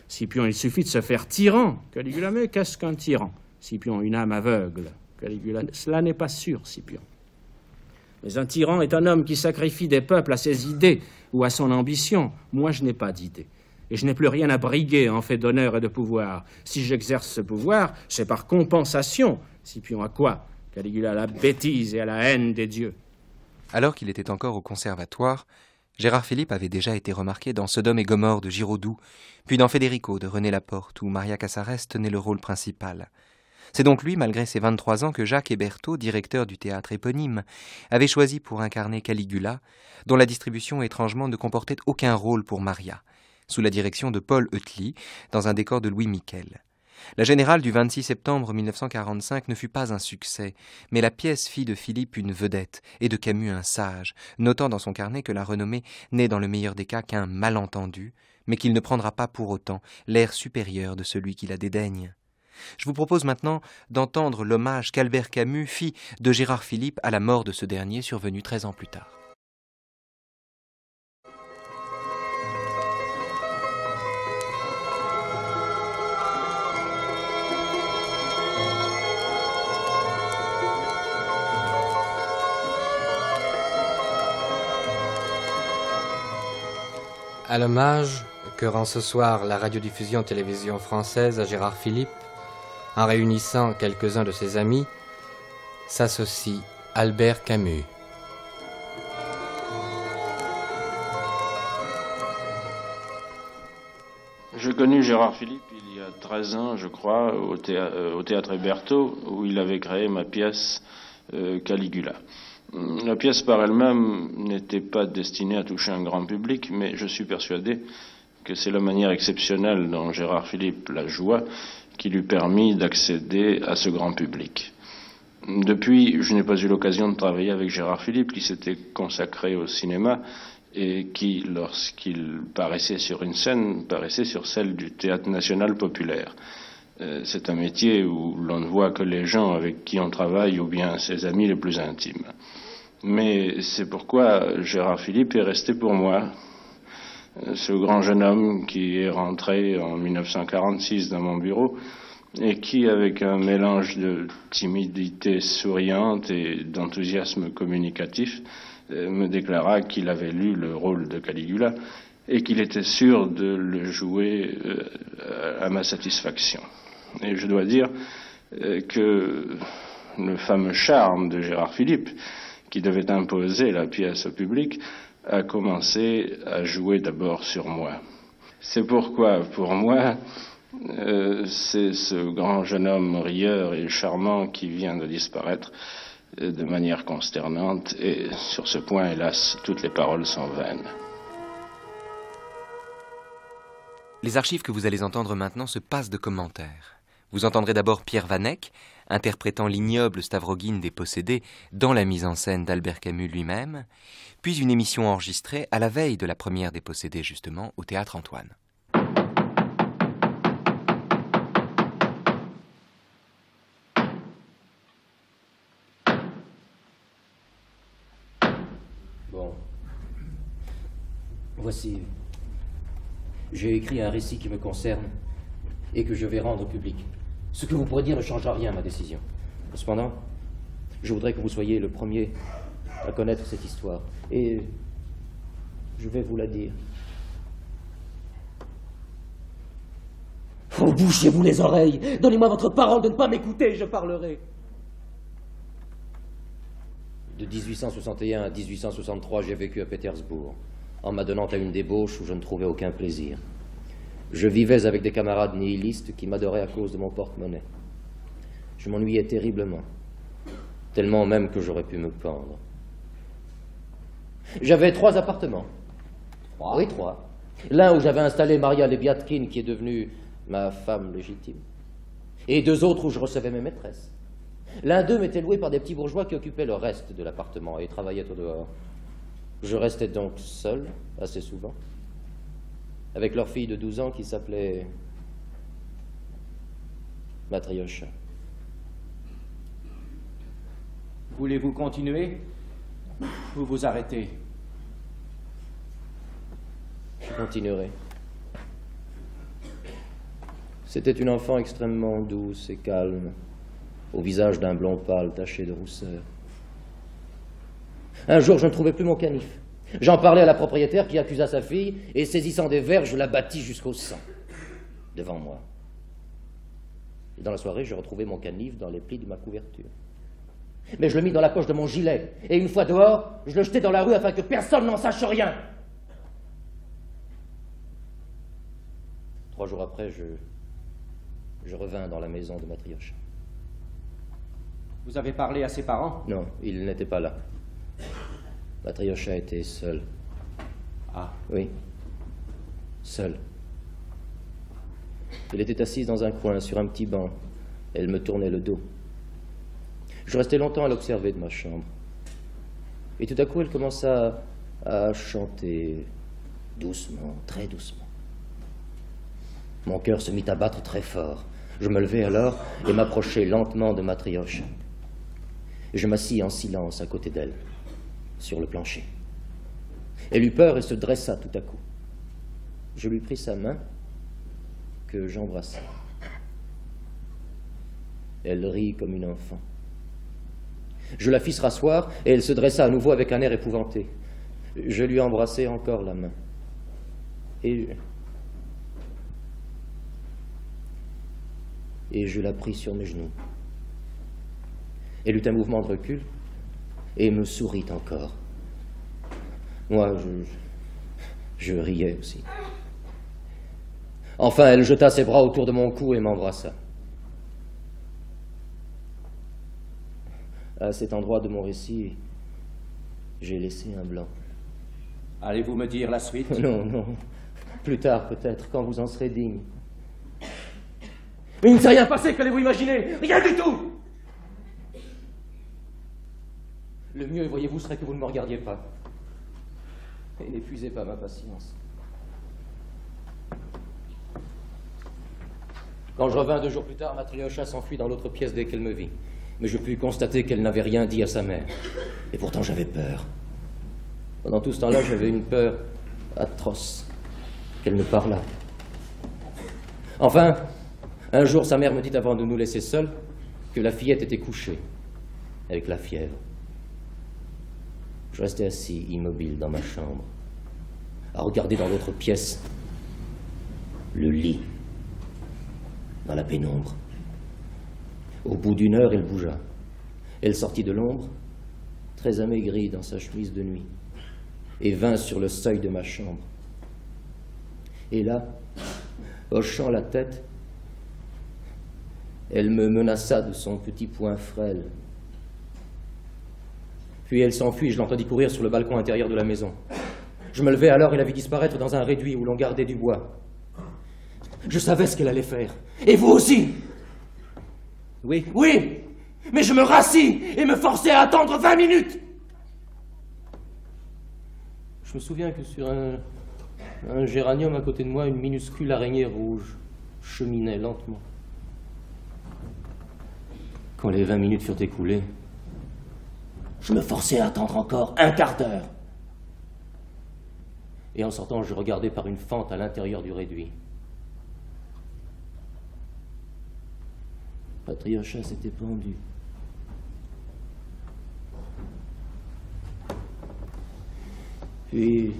Scipion, il suffit de se faire tyran. Caligula, mais qu'est-ce qu'un tyran? Scipion, une âme aveugle. Caligula, cela n'est pas sûr, Scipion. Mais un tyran est un homme qui sacrifie des peuples à ses idées ou à son ambition. Moi, je n'ai pas d'idée. Et je n'ai plus rien à briguer en fait d'honneur et de pouvoir. Si j'exerce ce pouvoir, c'est par compensation. Scipion, à quoi? Caligula, à la bêtise et à la haine des dieux. Alors qu'il était encore au conservatoire, Gérard Philippe avait déjà été remarqué dans Sodome et Gomorrhe de Giraudoux, puis dans Federico de René Laporte, où Maria Casares tenait le rôle principal. C'est donc lui, malgré ses 23 ans, que Jacques Hébertot, directeur du théâtre éponyme, avait choisi pour incarner Caligula, dont la distribution étrangement ne comportait aucun rôle pour Maria, sous la direction de Paul Utley, dans un décor de Louis Miquel. La Générale du 26 septembre 1945 ne fut pas un succès, mais la pièce fit de Philippe une vedette et de Camus un sage, notant dans son carnet que la renommée n'est dans le meilleur des cas qu'un malentendu, mais qu'il ne prendra pas pour autant l'air supérieur de celui qui la dédaigne. Je vous propose maintenant d'entendre l'hommage qu'Albert Camus fit de Gérard Philippe à la mort de ce dernier survenue 13 ans plus tard. À l'hommage que rend ce soir la radiodiffusion-télévision française à Gérard Philippe, en réunissant quelques-uns de ses amis, s'associe Albert Camus. J'ai connu Gérard Philippe il y a 13 ans, je crois, au théâtre Hébertot, où il avait créé ma pièce Caligula. La pièce par elle-même n'était pas destinée à toucher un grand public, mais je suis persuadé que c'est la manière exceptionnelle dont Gérard Philippe la joua qui lui permit d'accéder à ce grand public. Depuis, je n'ai pas eu l'occasion de travailler avec Gérard Philippe, qui s'était consacré au cinéma et qui, lorsqu'il paraissait sur une scène, paraissait sur celle du Théâtre National Populaire. C'est un métier où l'on ne voit que les gens avec qui on travaille ou bien ses amis les plus intimes. Mais c'est pourquoi Gérard Philipe est resté pour moi. Ce grand jeune homme qui est rentré en 1946 dans mon bureau et qui, avec un mélange de timidité souriante et d'enthousiasme communicatif, me déclara qu'il avait lu le rôle de Caligula et qu'il était sûr de le jouer à ma satisfaction. Et je dois dire que le fameux charme de Gérard Philipe, qui devait imposer la pièce au public, a commencé à jouer d'abord sur moi. C'est pourquoi, pour moi, c'est ce grand jeune homme rieur et charmant qui vient de disparaître de manière consternante, et sur ce point, hélas, toutes les paroles sont vaines. Les archives que vous allez entendre maintenant se passent de commentaires. Vous entendrez d'abord Pierre Vanek, interprétant l'ignoble Stavrogine des possédés dans la mise en scène d'Albert Camus lui-même, puis une émission enregistrée à la veille de la première des possédés, justement, au Théâtre Antoine. Bon. Voici. J'ai écrit un récit qui me concerne et que je vais rendre public. Ce que vous pourrez dire ne changera rien à ma décision. Cependant, je voudrais que vous soyez le premier à connaître cette histoire. Et je vais vous la dire. Oh, bouchez-vous les oreilles. Donnez-moi votre parole de ne pas m'écouter, je parlerai. De 1861 à 1863, j'ai vécu à Pétersbourg, en m'adonnant à une débauche où je ne trouvais aucun plaisir. Je vivais avec des camarades nihilistes qui m'adoraient à cause de mon porte-monnaie. Je m'ennuyais terriblement, tellement même que j'aurais pu me pendre. J'avais 3 appartements. 3? Oui, 3. L'un où j'avais installé Maria Lebiatkin, qui est devenue ma femme légitime, et 2 autres où je recevais mes maîtresses. L'un d'eux m'était loué par des petits bourgeois qui occupaient le reste de l'appartement et travaillaient au dehors. Je restais donc seul, assez souvent, avec leur fille de 12 ans qui s'appelait Matryoshka. Voulez-vous continuer ou vous arrêter? Je continuerai. C'était une enfant extrêmement douce et calme, au visage d'un blond pâle taché de rousseur. Un jour, je ne trouvais plus mon canif. J'en parlais à la propriétaire qui accusa sa fille, et saisissant des verres, je la battis jusqu'au sang, devant moi. Et dans la soirée, je retrouvai mon canif dans les plis de ma couverture. Mais je le mis dans la poche de mon gilet, et une fois dehors, je le jetai dans la rue afin que personne n'en sache rien. 3 jours après, je revins dans la maison de Matryoshka. Vous avez parlé à ses parents? Non, ils n'étaient pas là. Matryoshka était seule. Ah. Oui, seule. Elle était assise dans un coin, sur un petit banc. Elle me tournait le dos. Je restais longtemps à l'observer de ma chambre. Et tout à coup, elle commença à chanter doucement, très doucement. Mon cœur se mit à battre très fort. Je me levai alors et m'approchai lentement de Matryoshka. Je m'assis en silence à côté d'elle, sur le plancher. Elle eut peur et se dressa tout à coup. Je lui pris sa main, que j'embrassai. Elle rit comme une enfant. Je la fis se rasseoir et elle se dressa à nouveau avec un air épouvanté. Je lui embrassai encore la main. Et je la pris sur mes genoux. Elle eut un mouvement de recul et me sourit encore. Moi, je riais aussi. Enfin, elle jeta ses bras autour de mon cou et m'embrassa. À cet endroit de mon récit, j'ai laissé un blanc. Allez-vous me dire la suite? Non, non. Plus tard, peut-être, quand vous en serez digne. Mais il ne s'est rien passé, qu'allez-vous imaginer? Rien du tout! Le mieux, voyez-vous, serait que vous ne me regardiez pas. Et n'épuisez pas ma patience. Quand je revins 2 jours plus tard, Matryoshka s'enfuit dans l'autre pièce dès qu'elle me vit. Mais je pus constater qu'elle n'avait rien dit à sa mère. Et pourtant j'avais peur. Pendant tout ce temps-là, j'avais une peur atroce qu'elle ne parlât. Enfin, un jour, sa mère me dit, avant de nous laisser seuls, que la fillette était couchée, avec la fièvre. Je restais assis, immobile, dans ma chambre, à regarder dans l'autre pièce le lit, dans la pénombre. Au bout d'1 heure, elle bougea. Elle sortit de l'ombre, très amaigrie dans sa chemise de nuit, et vint sur le seuil de ma chambre. Et là, hochant la tête, elle me menaça de son petit poing frêle. Puis elle s'enfuit et je l'entendis courir sur le balcon intérieur de la maison. Je me levai alors et la vis disparaître dans un réduit où l'on gardait du bois. Je savais ce qu'elle allait faire. Et vous aussi? Oui. Oui, mais je me rassis et me forçai à attendre 20 minutes. Je me souviens que sur un géranium à côté de moi, une minuscule araignée rouge cheminait lentement. Quand les 20 minutes furent écoulées, je me forçai à attendre encore 1/4 d'heure. Et en sortant, je regardais par une fente à l'intérieur du réduit. Matryoshka s'était pendue. Puis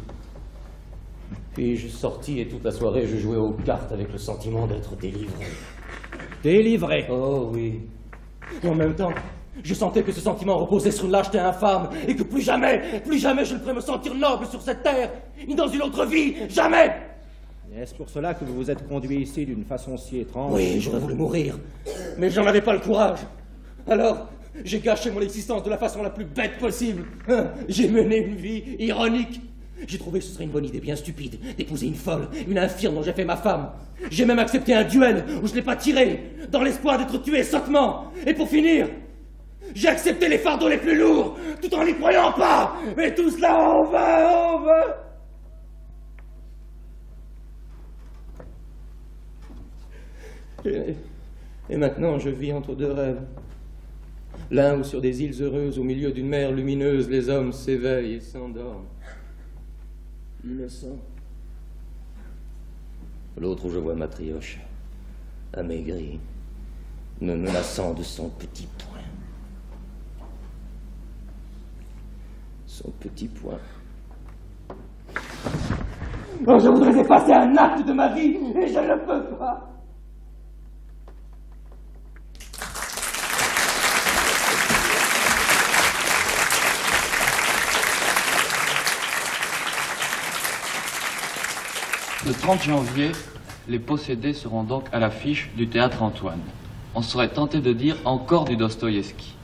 je sortis et toute la soirée, je jouais aux cartes avec le sentiment d'être délivré. Délivré? Oh oui. Et en même temps, je sentais que ce sentiment reposait sur une lâcheté infâme et que plus jamais je ne pourrais me sentir noble sur cette terre, ni dans une autre vie, jamais. Est-ce pour cela que vous vous êtes conduit ici d'une façon si étrange? Oui, j'aurais voulu mourir, mais j'en avais pas le courage. Alors, j'ai gâché mon existence de la façon la plus bête possible. J'ai mené une vie ironique. J'ai trouvé que ce serait une bonne idée bien stupide d'épouser une folle, une infirme dont j'ai fait ma femme. J'ai même accepté un duel où je n'ai pas tiré, dans l'espoir d'être tué sottement. Et pour finir, j'ai accepté les fardeaux les plus lourds, tout en n'y croyant pas. Mais tout cela en vain. Et maintenant, je vis entre 2 rêves. L'un où sur des îles heureuses, au milieu d'une mer lumineuse, les hommes s'éveillent et s'endorment. Innocent. L'autre où je vois Matryoshka, amaigrie, me menaçant de son petit poing. Son petit poing. Oh, je voudrais effacer un acte de ma vie, et je ne peux pas. Le 30 janvier, les possédés seront donc à l'affiche du Théâtre Antoine. On serait tenté de dire encore du Dostoïevski.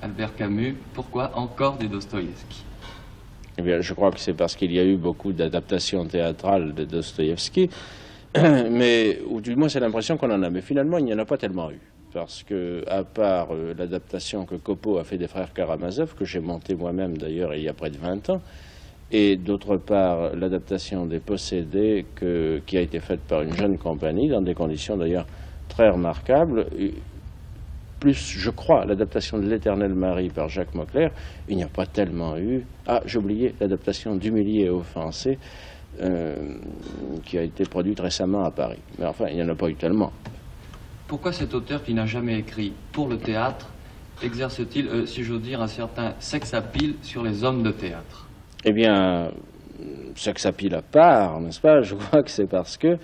Albert Camus, pourquoi encore du Dostoïevski? Eh bien, je crois que c'est parce qu'il y a eu beaucoup d'adaptations théâtrales de Dostoïevski, mais, ou du moins c'est l'impression qu'on en a. Mais finalement, il n'y en a pas tellement eu. Parce que, à part l'adaptation que Copo a fait des frères Karamazov, que j'ai monté moi-même d'ailleurs il y a près de 20 ans, et d'autre part l'adaptation des Possédés qui a été faite par une jeune compagnie, dans des conditions d'ailleurs très remarquables, plus, je crois, l'adaptation de L'Éternel Mari par Jacques Mauclerc, il n'y a pas tellement eu... Ah, j'ai oublié l'adaptation d'Humilié et Offensé, qui a été produite récemment à Paris. Mais enfin, il n'y en a pas eu tellement. Pourquoi cet auteur qui n'a jamais écrit pour le théâtre exerce-t-il, si j'ose dire, un certain sex-appeal sur les hommes de théâtre? Eh bien, sex-appeal à part, n'est-ce pas? Je crois que c'est parce que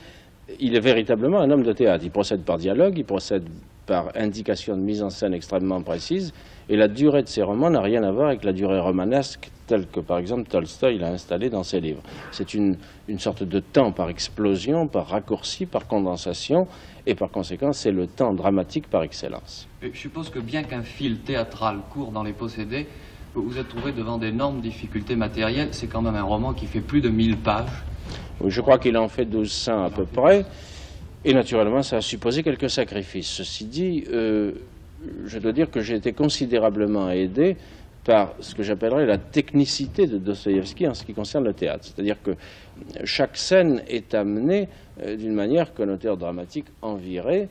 il est véritablement un homme de théâtre. Il procède par dialogue, il procède par indication de mise en scène extrêmement précise, et la durée de ses romans n'a rien à voir avec la durée romanesque telle que, par exemple, Tolstoï l'a installée dans ses livres. C'est une sorte de temps par explosion, par raccourci, par condensation, et par conséquent, c'est le temps dramatique par excellence. Je suppose que bien qu'un fil théâtral court dans Les Possédés, vous vous êtes trouvé devant d'énormes difficultés matérielles. C'est quand même un roman qui fait plus de 1000 pages. Oui, je crois qu'il en fait 1200 à peu près. Et naturellement, ça a supposé quelques sacrifices. Ceci dit, je dois dire que j'ai été considérablement aidé par ce que j'appellerais la technicité de Dostoïevski en ce qui concerne le théâtre. C'est-à-dire que chaque scène est amenée d'une manière qu'un auteur dramatique envierait,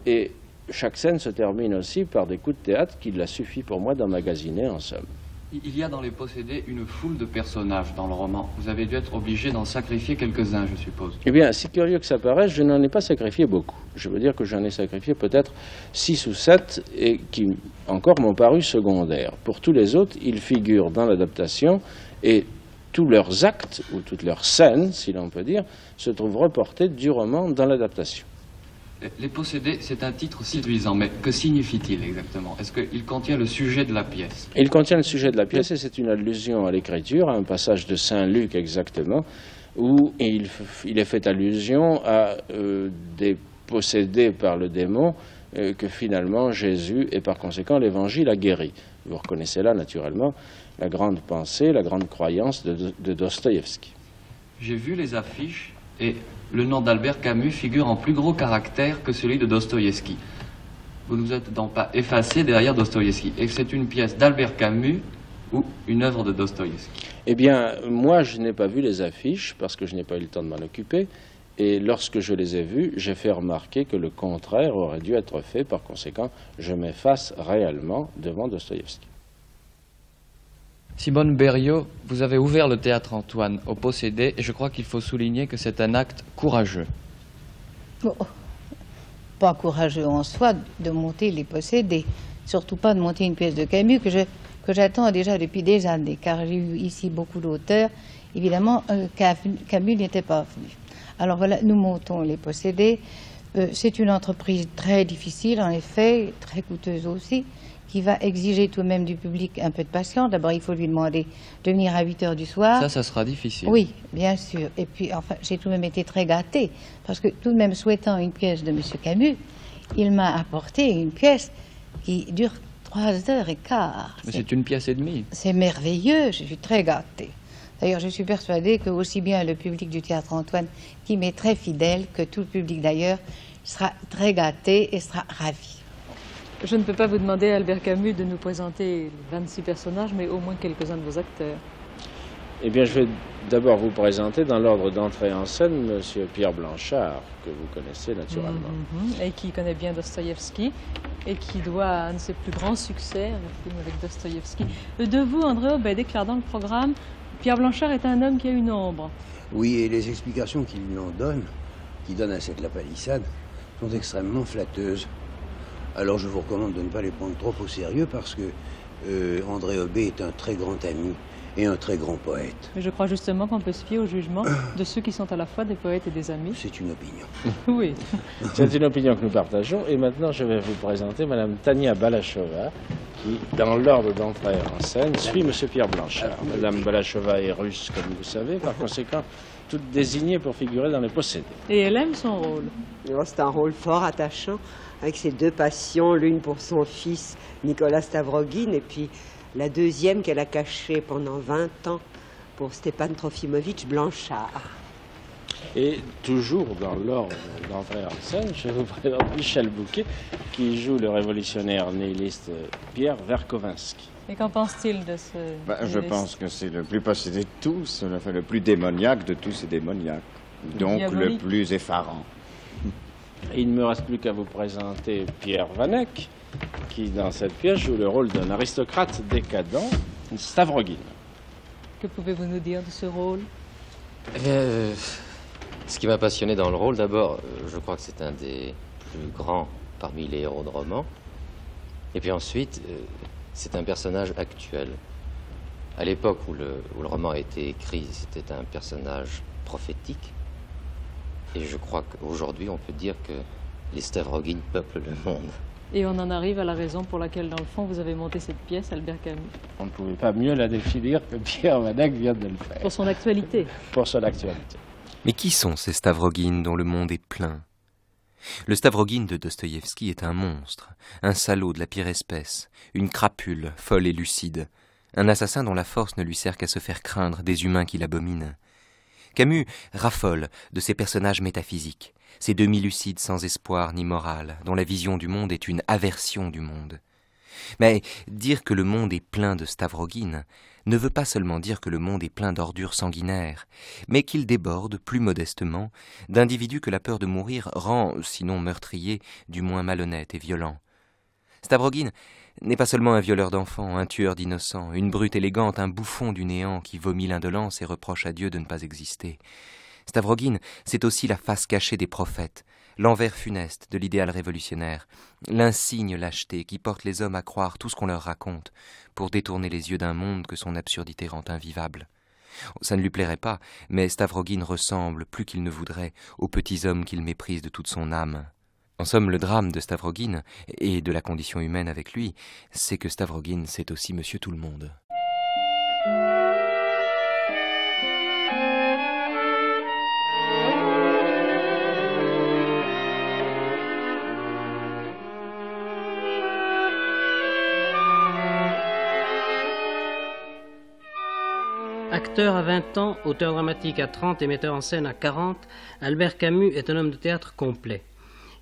Et chaque scène se termine aussi par des coups de théâtre qu'il a suffi pour moi d'emmagasiner en somme. Il y a dans Les Possédés une foule de personnages dans le roman. Vous avez dû être obligé d'en sacrifier quelques-uns, je suppose. Eh bien, si curieux que ça paraisse, je n'en ai pas sacrifié beaucoup. Je veux dire que j'en ai sacrifié peut-être 6 ou 7 et qui encore m'ont paru secondaires. Pour tous les autres, ils figurent dans l'adaptation et tous leurs actes, ou toutes leurs scènes, si l'on peut dire, se trouvent reportés du roman dans l'adaptation. Les Possédés, c'est un titre séduisant, mais que signifie-t-il exactement? Est-ce qu'il contient le sujet de la pièce? Il contient le sujet de la pièce et c'est une allusion à l'écriture, à un passage de Saint Luc exactement, où il est fait allusion à des possédés par le démon que finalement Jésus et par conséquent l'Évangile a guéri. Vous reconnaissez là naturellement la grande pensée, la grande croyance de Dostoïevski. J'ai vu les affiches et le nom d'Albert Camus figure en plus gros caractère que celui de Dostoïevski. Vous ne vous êtes donc pas effacé derrière Dostoïevski. Et c'est une pièce d'Albert Camus ou une œuvre de Dostoïevski? Eh bien, moi, je n'ai pas vu les affiches parce que je n'ai pas eu le temps de m'en occuper. Et lorsque je les ai vues, j'ai fait remarquer que le contraire aurait dû être fait. Par conséquent, je m'efface réellement devant Dostoïevski. Simone Berriot, vous avez ouvert le théâtre Antoine aux Possédés et je crois qu'il faut souligner que c'est un acte courageux. Bon, pas courageux en soi de monter les Possédés, surtout pas de monter une pièce de Camus que j'attends déjà depuis des années, car j'ai eu ici beaucoup d'auteurs. Évidemment, Camus n'était pas venu. Alors voilà, nous montons les Possédés. C'est une entreprise très difficile, en effet, très coûteuse aussi, qui va exiger tout de même du public un peu de patience. D'abord, il faut lui demander de venir à 8 h du soir. Ça sera difficile. Oui, bien sûr. Et puis, enfin, j'ai tout de même été très gâtée, parce que tout de même, souhaitant une pièce de M. Camus, il m'a apporté une pièce qui dure 3 h 15. Mais c'est une pièce et demie. C'est merveilleux, je suis très gâtée. D'ailleurs, je suis persuadée que aussi bien le public du Théâtre Antoine, qui m'est très fidèle, que tout le public d'ailleurs, sera très gâté et sera ravi. Je ne peux pas vous demander, Albert Camus, de nous présenter les 26 personnages, mais au moins quelques-uns de vos acteurs. Eh bien, je vais d'abord vous présenter dans l'ordre d'entrée en scène M. Pierre Blanchard, que vous connaissez naturellement. Et qui connaît bien Dostoïevski, et qui doit un de ses plus grands succès, un film avec Dostoïevski. De vous, André Aubet, déclare dans le programme, Pierre Blanchard est un homme qui a une ombre. Oui, et les explications qu'il lui en donne, qui donnent à cette La Palissade, sont extrêmement flatteuses. Alors je vous recommande de ne pas les prendre trop au sérieux parce que André Aubet est un très grand ami et un très grand poète. Mais je crois justement qu'on peut se fier au jugement de ceux qui sont à la fois des poètes et des amis. C'est une opinion. Oui. C'est une opinion que nous partageons. Et maintenant, je vais vous présenter Mme Tania Balachova, qui, dans l'ordre d'entrée en scène, suit M. Pierre Blanchard. Mme Balachova est russe, comme vous savez, par conséquent, toute désignée pour figurer dans Les Possédés. Et elle aime son rôle. C'est un rôle fort attachant, avec ses deux passions, l'une pour son fils Nicolas Stavrogin, et puis la deuxième qu'elle a cachée pendant 20 ans pour Stepan Trofimovitch Blanchard. Et toujours dans l'ordre d'entrée en scène, je vous présente Michel Bouquet, qui joue le révolutionnaire nihiliste Pierre Verkovensky. Et qu'en pense-t-il de ce... Je pense que c'est le plus possédé de tous, le plus démoniaque de tous ces démoniaques, donc le plus effarant. Il ne me reste plus qu'à vous présenter Pierre Vanek, qui dans cette pièce joue le rôle d'un aristocrate décadent, Stavrogin. Que pouvez-vous nous dire de ce rôle? Ce qui m'a passionné dans le rôle, d'abord, je crois que c'est un des plus grands parmi les héros de roman. Et puis ensuite, c'est un personnage actuel. À l'époque où le roman a été écrit, c'était un personnage prophétique. Et je crois qu'aujourd'hui, on peut dire que les Stavrogin peuplent le monde. Et on en arrive à la raison pour laquelle, dans le fond, vous avez monté cette pièce, Albert Camus. On ne pouvait pas mieux la définir que Pierre Vanek vient de le faire. Pour son actualité. Pour son actualité. Mais qui sont ces Stavrogin dont le monde est plein? Le Stavrogin de Dostoïevski est un monstre, un salaud de la pire espèce, une crapule, folle et lucide, un assassin dont la force ne lui sert qu'à se faire craindre des humains qui l'abominent. Camus raffole de ces personnages métaphysiques, ces demi-lucides sans espoir ni morale, dont la vision du monde est une aversion du monde. Mais dire que le monde est plein de Stavrogin ne veut pas seulement dire que le monde est plein d'ordures sanguinaires, mais qu'il déborde, plus modestement, d'individus que la peur de mourir rend, sinon meurtriers, du moins malhonnêtes et violents. Stavrogin n'est pas seulement un violeur d'enfants, un tueur d'innocents, une brute élégante, un bouffon du néant qui vomit l'indolence et reproche à Dieu de ne pas exister. Stavrogin, c'est aussi la face cachée des prophètes, l'envers funeste de l'idéal révolutionnaire, l'insigne lâcheté qui porte les hommes à croire tout ce qu'on leur raconte, pour détourner les yeux d'un monde que son absurdité rend invivable. Ça ne lui plairait pas, mais Stavrogin ressemble, plus qu'il ne voudrait, aux petits hommes qu'il méprise de toute son âme. En somme, le drame de Stavrogin, et de la condition humaine avec lui, c'est que Stavrogin, c'est aussi Monsieur Tout-le-Monde. Acteur à 20 ans, auteur dramatique à 30 et metteur en scène à 40, Albert Camus est un homme de théâtre complet.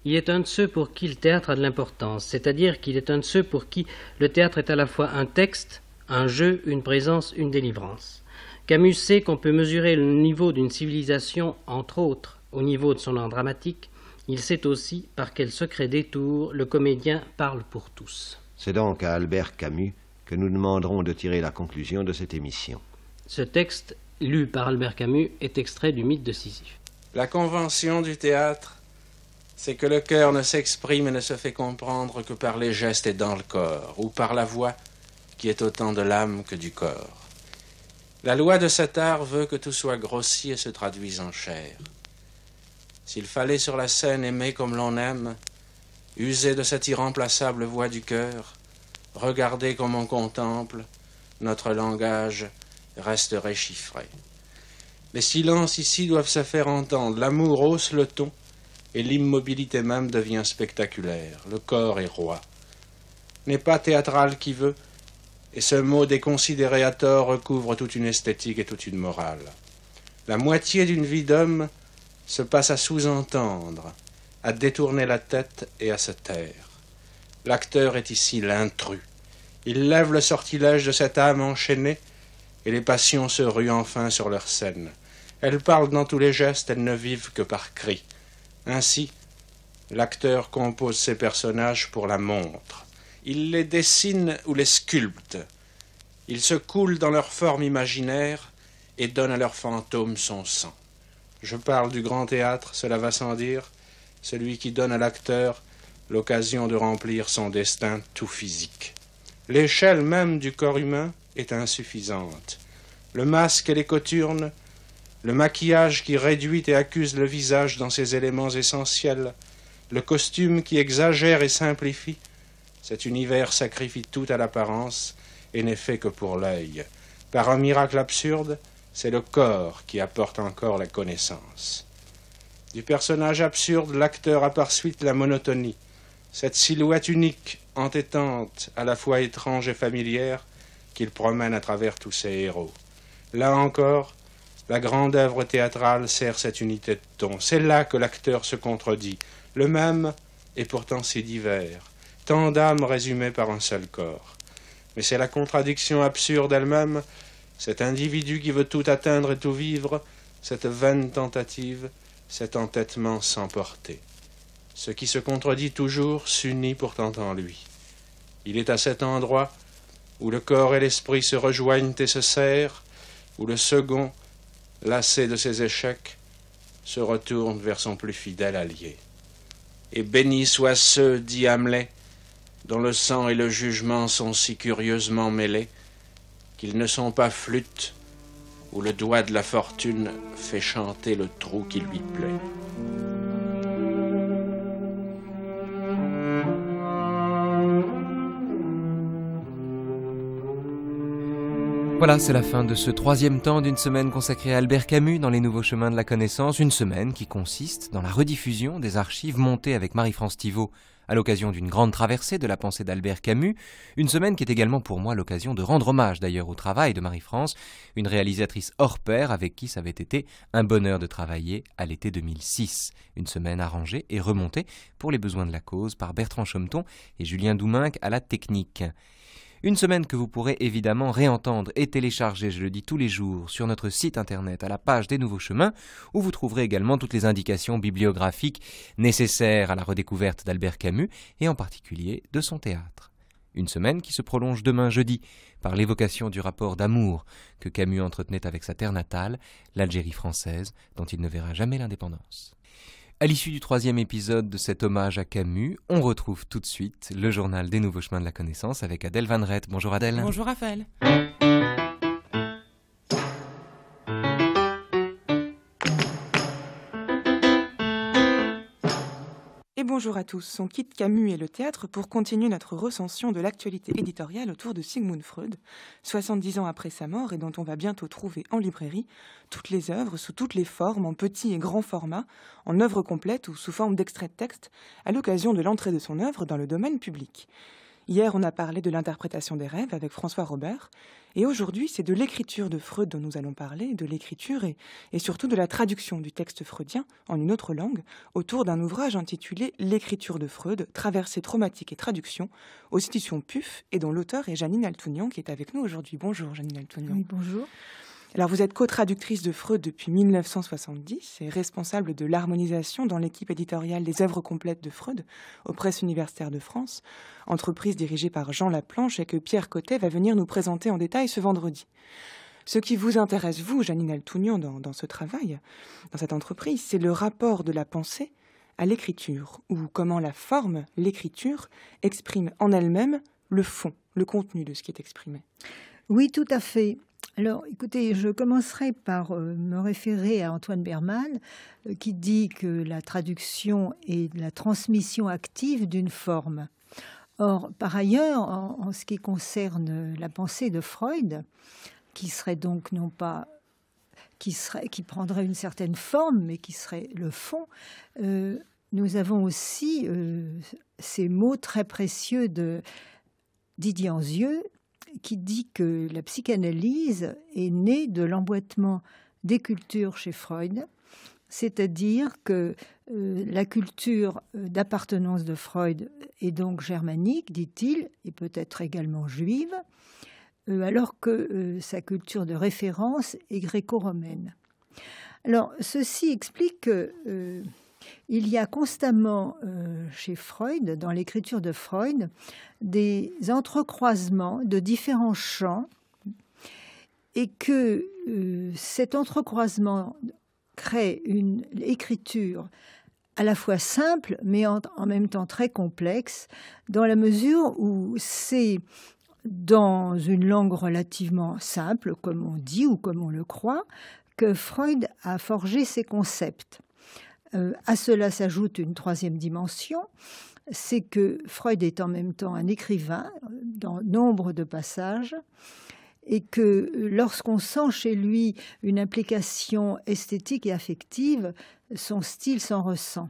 Il est un de ceux pour qui le théâtre a de l'importance, c'est-à-dire qu'il est un de ceux pour qui le théâtre est à la fois un texte, un jeu, une présence, une délivrance. Camus sait qu'on peut mesurer le niveau d'une civilisation, entre autres, au niveau de son art dramatique. Il sait aussi par quel secret détour le comédien parle pour tous. C'est donc à Albert Camus que nous demanderons de tirer la conclusion de cette émission. Ce texte, lu par Albert Camus, est extrait du mythe de Sisyphe. La convention du théâtre, c'est que le cœur ne s'exprime et ne se fait comprendre que par les gestes et dans le corps, ou par la voix qui est autant de l'âme que du corps. La loi de cet art veut que tout soit grossi et se traduise en chair. S'il fallait sur la scène aimer comme l'on aime, user de cette irremplaçable voix du cœur, regarder comme on contemple, notre langage resterait chiffré. Les silences ici doivent se faire entendre, l'amour hausse le ton, et l'immobilité même devient spectaculaire, le corps est roi. N'est pas théâtral qui veut, et ce mot déconsidéré à tort recouvre toute une esthétique et toute une morale. La moitié d'une vie d'homme se passe à sous-entendre, à détourner la tête et à se taire. L'acteur est ici l'intrus. Il lève le sortilège de cette âme enchaînée, et les passions se ruent enfin sur leur scène. Elles parlent dans tous les gestes, elles ne vivent que par cris. Ainsi, l'acteur compose ses personnages pour la montre. Il les dessine ou les sculpte. Il se coule dans leur forme imaginaire et donne à leurs fantômes son sang. Je parle du grand théâtre, cela va sans dire, celui qui donne à l'acteur l'occasion de remplir son destin tout physique. L'échelle même du corps humain est insuffisante. Le masque et les cothurnes, le maquillage qui réduit et accuse le visage dans ses éléments essentiels, le costume qui exagère et simplifie, cet univers sacrifie tout à l'apparence et n'est fait que pour l'œil. Par un miracle absurde, c'est le corps qui apporte encore la connaissance. Du personnage absurde, l'acteur a par suite la monotonie, cette silhouette unique, entêtante, à la fois étrange et familière, qu'il promène à travers tous ses héros. Là encore, la grande œuvre théâtrale sert cette unité de ton. C'est là que l'acteur se contredit, le même et pourtant si divers, tant d'âmes résumées par un seul corps. Mais c'est la contradiction absurde elle-même, cet individu qui veut tout atteindre et tout vivre, cette vaine tentative, cet entêtement sans portée. Ce qui se contredit toujours s'unit pourtant en lui. Il est à cet endroit où le corps et l'esprit se rejoignent et se serrent, où le second, lassé de ses échecs, se retourne vers son plus fidèle allié. Et bénis soient ceux, dit Hamlet, dont le sang et le jugement sont si curieusement mêlés, qu'ils ne sont pas flûtes, où le doigt de la fortune fait chanter le trou qui lui plaît. Voilà, c'est la fin de ce troisième temps d'une semaine consacrée à Albert Camus dans les nouveaux chemins de la connaissance. Une semaine qui consiste dans la rediffusion des archives montées avec Marie-France Thivaud à l'occasion d'une grande traversée de la pensée d'Albert Camus, une semaine qui est également pour moi l'occasion de rendre hommage d'ailleurs au travail de Marie-France, une réalisatrice hors pair avec qui ça avait été un bonheur de travailler à l'été 2006. Une semaine arrangée et remontée pour les besoins de la cause par Bertrand Chometon et Julien Douminc à la technique. Une semaine que vous pourrez évidemment réentendre et télécharger, je le dis tous les jours, sur notre site internet à la page des Nouveaux Chemins, où vous trouverez également toutes les indications bibliographiques nécessaires à la redécouverte d'Albert Camus et en particulier de son théâtre. Une semaine qui se prolonge demain jeudi par l'évocation du rapport d'amour que Camus entretenait avec sa terre natale, l'Algérie française, dont il ne verra jamais l'indépendance. À l'issue du 3e épisode de cet hommage à Camus, on retrouve tout de suite le journal des Nouveaux Chemins de la Connaissance avec Adèle Van Rett. Bonjour Adèle. Bonjour Raphaël. Et bonjour à tous. On quitte Camus et le théâtre pour continuer notre recension de l'actualité éditoriale autour de Sigmund Freud, 70 ans après sa mort et dont on va bientôt trouver en librairie toutes les œuvres sous toutes les formes, en petit et grand format, en œuvre complète ou sous forme d'extrait de texte, à l'occasion de l'entrée de son œuvre dans le domaine public. Hier, on a parlé de l'interprétation des rêves avec François Robert, et aujourd'hui, c'est de l'écriture de Freud dont nous allons parler, de l'écriture et surtout de la traduction du texte freudien en une autre langue, autour d'un ouvrage intitulé « L'écriture de Freud, traversée traumatique et traduction » aux éditions PUF, et dont l'auteur est Janine Altounian, qui est avec nous aujourd'hui. Bonjour Janine Altounian. Oui, bonjour. Alors vous êtes co-traductrice de Freud depuis 1970 et responsable de l'harmonisation dans l'équipe éditoriale des œuvres complètes de Freud aux Presses universitaires de France, entreprise dirigée par Jean Laplanche et que Pierre Cotet va venir nous présenter en détail ce vendredi. Ce qui vous intéresse, vous, Janine Altounian, dans ce travail, dans cette entreprise, c'est le rapport de la pensée à l'écriture, ou comment la forme, l'écriture, exprime en elle-même le fond, le contenu de ce qui est exprimé. Oui, tout à fait. Alors, écoutez, je commencerai par me référer à Antoine Berman, qui dit que la traduction est la transmission active d'une forme. Or, par ailleurs, en ce qui concerne la pensée de Freud, qui serait donc non pas qui prendrait une certaine forme, mais qui serait le fond, nous avons aussi ces mots très précieux de Didier Anzieux, qui dit que la psychanalyse est née de l'emboîtement des cultures chez Freud, c'est-à-dire que la culture d'appartenance de Freud est donc germanique, dit-il, et peut-être également juive, alors que sa culture de référence est gréco-romaine. Alors, ceci explique que il y a constamment chez Freud, dans l'écriture de Freud, des entrecroisements de différents champs et que cet entrecroisement crée une écriture à la fois simple mais en même temps très complexe, dans la mesure où c'est dans une langue relativement simple, comme on dit ou comme on le croit, que Freud a forgé ses concepts. À cela s'ajoute une troisième dimension, c'est que Freud est en même temps un écrivain dans nombre de passages et que lorsqu'on sent chez lui une implication esthétique et affective, son style s'en ressent.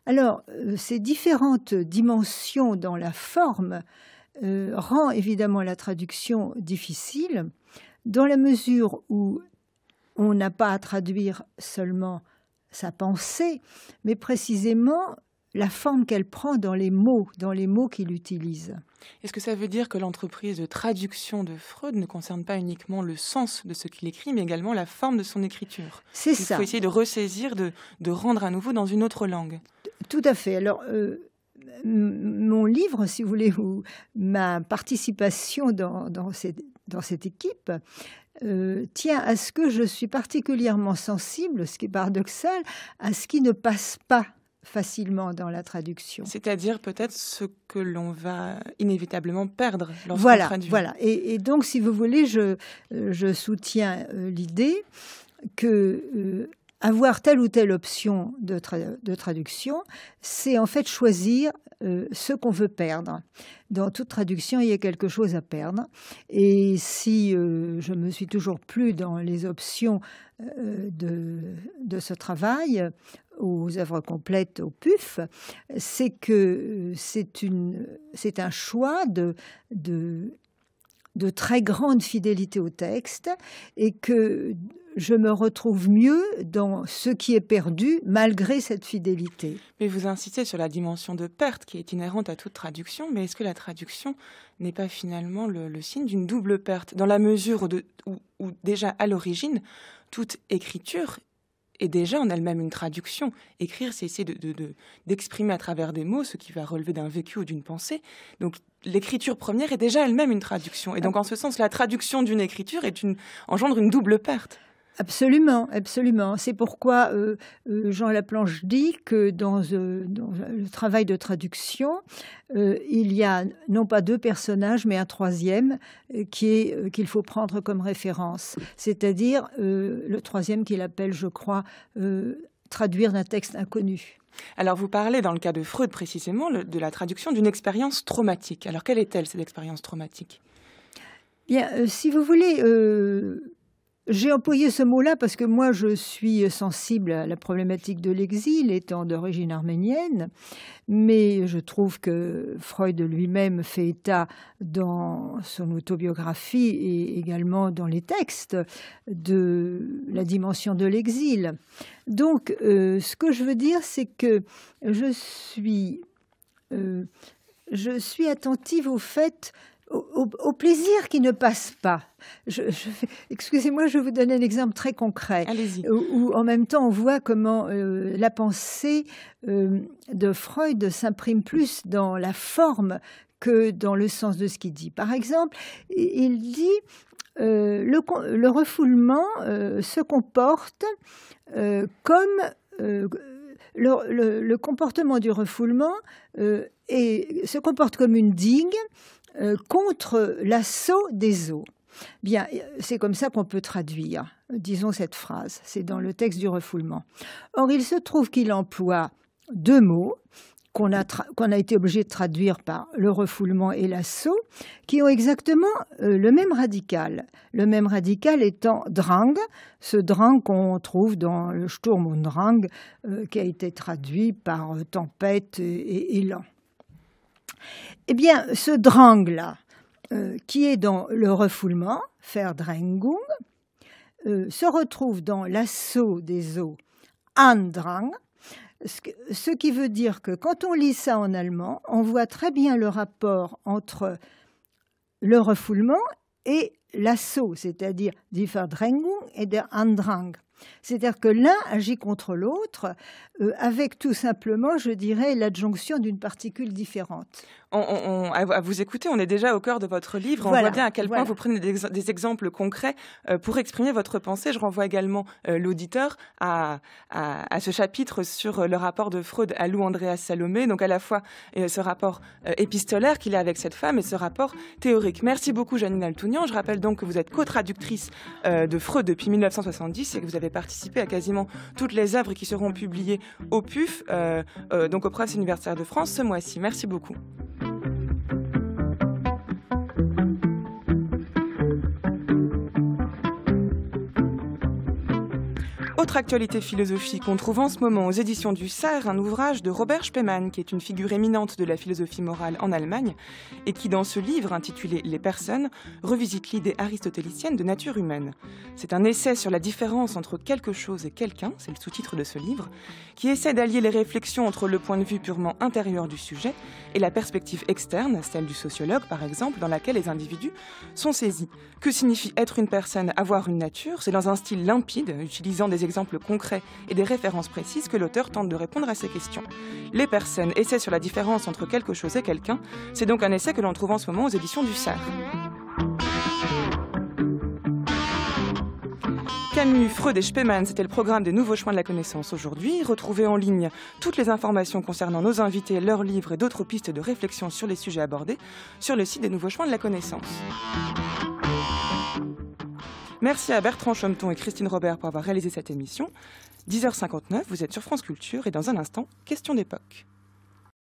Alors, ces différentes dimensions dans la forme rend évidemment la traduction difficile, dans la mesure où on n'a pas à traduire seulement sa pensée, mais précisément la forme qu'elle prend dans les mots qu'il utilise. Est-ce que ça veut dire que l'entreprise de traduction de Freud ne concerne pas uniquement le sens de ce qu'il écrit, mais également la forme de son écriture? C'est ça. Il faut essayer de ressaisir, de rendre à nouveau dans une autre langue. Tout à fait. Alors, mon livre, si vous voulez, ou ma participation dans cette équipe, tient à ce que je suis particulièrement sensible, ce qui est paradoxal, à ce qui ne passe pas facilement dans la traduction. C'est-à-dire peut-être ce que l'on va inévitablement perdre lorsqu'on traduit. Voilà. Et donc, si vous voulez, je soutiens l'idée que avoir telle ou telle option de traduction, c'est en fait choisir ce qu'on veut perdre. Dans toute traduction, il y a quelque chose à perdre. Et si je me suis toujours plu dans les options de ce travail, aux œuvres complètes au PUF, c'est que c'est un choix de très grande fidélité au texte et que je me retrouve mieux dans ce qui est perdu malgré cette fidélité. Mais vous insistez sur la dimension de perte qui est inhérente à toute traduction, mais est-ce que la traduction n'est pas finalement le signe d'une double perte, dans la mesure où déjà à l'origine, toute écriture est déjà en elle-même une traduction. Écrire, c'est essayer d'exprimer à travers des mots ce qui va relever d'un vécu ou d'une pensée. Donc l'écriture première est déjà elle-même une traduction. Et donc en ce sens, la traduction d'une écriture engendre une double perte. Absolument, absolument. C'est pourquoi Jean Laplanche dit que dans le travail de traduction, il y a non pas deux personnages, mais un troisième qu'il faut prendre comme référence. C'est-à-dire le troisième qu'il appelle, je crois, traduire d'un texte inconnu. Alors vous parlez, dans le cas de Freud précisément, de la traduction d'une expérience traumatique. Alors quelle est-elle, cette expérience traumatique ? Bien, si vous voulez... J'ai employé ce mot-là parce que moi, je suis sensible à la problématique de l'exil, étant d'origine arménienne, mais je trouve que Freud lui-même fait état dans son autobiographie et également dans les textes de la dimension de l'exil. Donc, ce que je veux dire, c'est que je suis attentive au fait... Au plaisir qui ne passe pas. Excusez-moi, je vais vous donner un exemple très concret. Où en même temps on voit comment la pensée de Freud s'imprime plus dans la forme que dans le sens de ce qu'il dit. Par exemple, il dit le refoulement se comporte comme... le comportement du refoulement se comporte comme une digue contre l'assaut des eaux. Bien, c'est comme ça qu'on peut traduire, disons, cette phrase. C'est dans le texte du refoulement. Or, il se trouve qu'il emploie deux mots qu'on a été obligé de traduire par le refoulement et l'assaut, qui ont exactement le même radical. Le même radical étant drang, ce drang qu'on trouve dans le Sturm und Drang, qui a été traduit par tempête et élan. Eh bien, ce drang-là, qui est dans le refoulement, Verdrängung, se retrouve dans l'assaut des eaux, Andrang, ce qui veut dire que quand on lit ça en allemand, on voit très bien le rapport entre le refoulement et l'assaut, c'est-à-dire die Verdrängung et der Andrang. C'est-à-dire que l'un agit contre l'autre avec tout simplement, je dirais, l'adjonction d'une particule différente. À vous écouter, on est déjà au cœur de votre livre. Voilà, on voit bien à quel point vous prenez des exemples concrets pour exprimer votre pensée. Je renvoie également l'auditeur à ce chapitre sur le rapport de Freud à Lou Andreas Salomé, donc à la fois ce rapport épistolaire qu'il a avec cette femme et ce rapport théorique. Merci beaucoup, Janine Altounian. Je rappelle donc que vous êtes co-traductrice de Freud depuis 1970 et que vous avez participé à quasiment toutes les œuvres qui seront publiées au PUF, donc au Presse universitaire de France, ce mois-ci. Merci beaucoup. Autre actualité philosophique, on trouve en ce moment aux éditions du Cerf un ouvrage de Robert Spemann, qui est une figure éminente de la philosophie morale en Allemagne, et qui, dans ce livre intitulé « Les personnes », revisite l'idée aristotélicienne de nature humaine. C'est un essai sur la différence entre quelque chose et quelqu'un, c'est le sous-titre de ce livre, qui essaie d'allier les réflexions entre le point de vue purement intérieur du sujet et la perspective externe, celle du sociologue par exemple, dans laquelle les individus sont saisis. Que signifie être une personne, avoir une nature? C'est dans un style limpide, utilisant des exemples concrets et des références précises que l'auteur tente de répondre à ces questions. Les personnes, essai sur la différence entre quelque chose et quelqu'un, c'est donc un essai que l'on trouve en ce moment aux éditions du Cerf. Camus, Freud et Spemann, c'était le programme des Nouveaux Chemins de la Connaissance aujourd'hui. Retrouvez en ligne toutes les informations concernant nos invités, leurs livres et d'autres pistes de réflexion sur les sujets abordés sur le site des Nouveaux Chemins de la Connaissance. Merci à Bertrand Chometon et Christine Robert pour avoir réalisé cette émission. 10h59, vous êtes sur France Culture et dans un instant, question d'époque.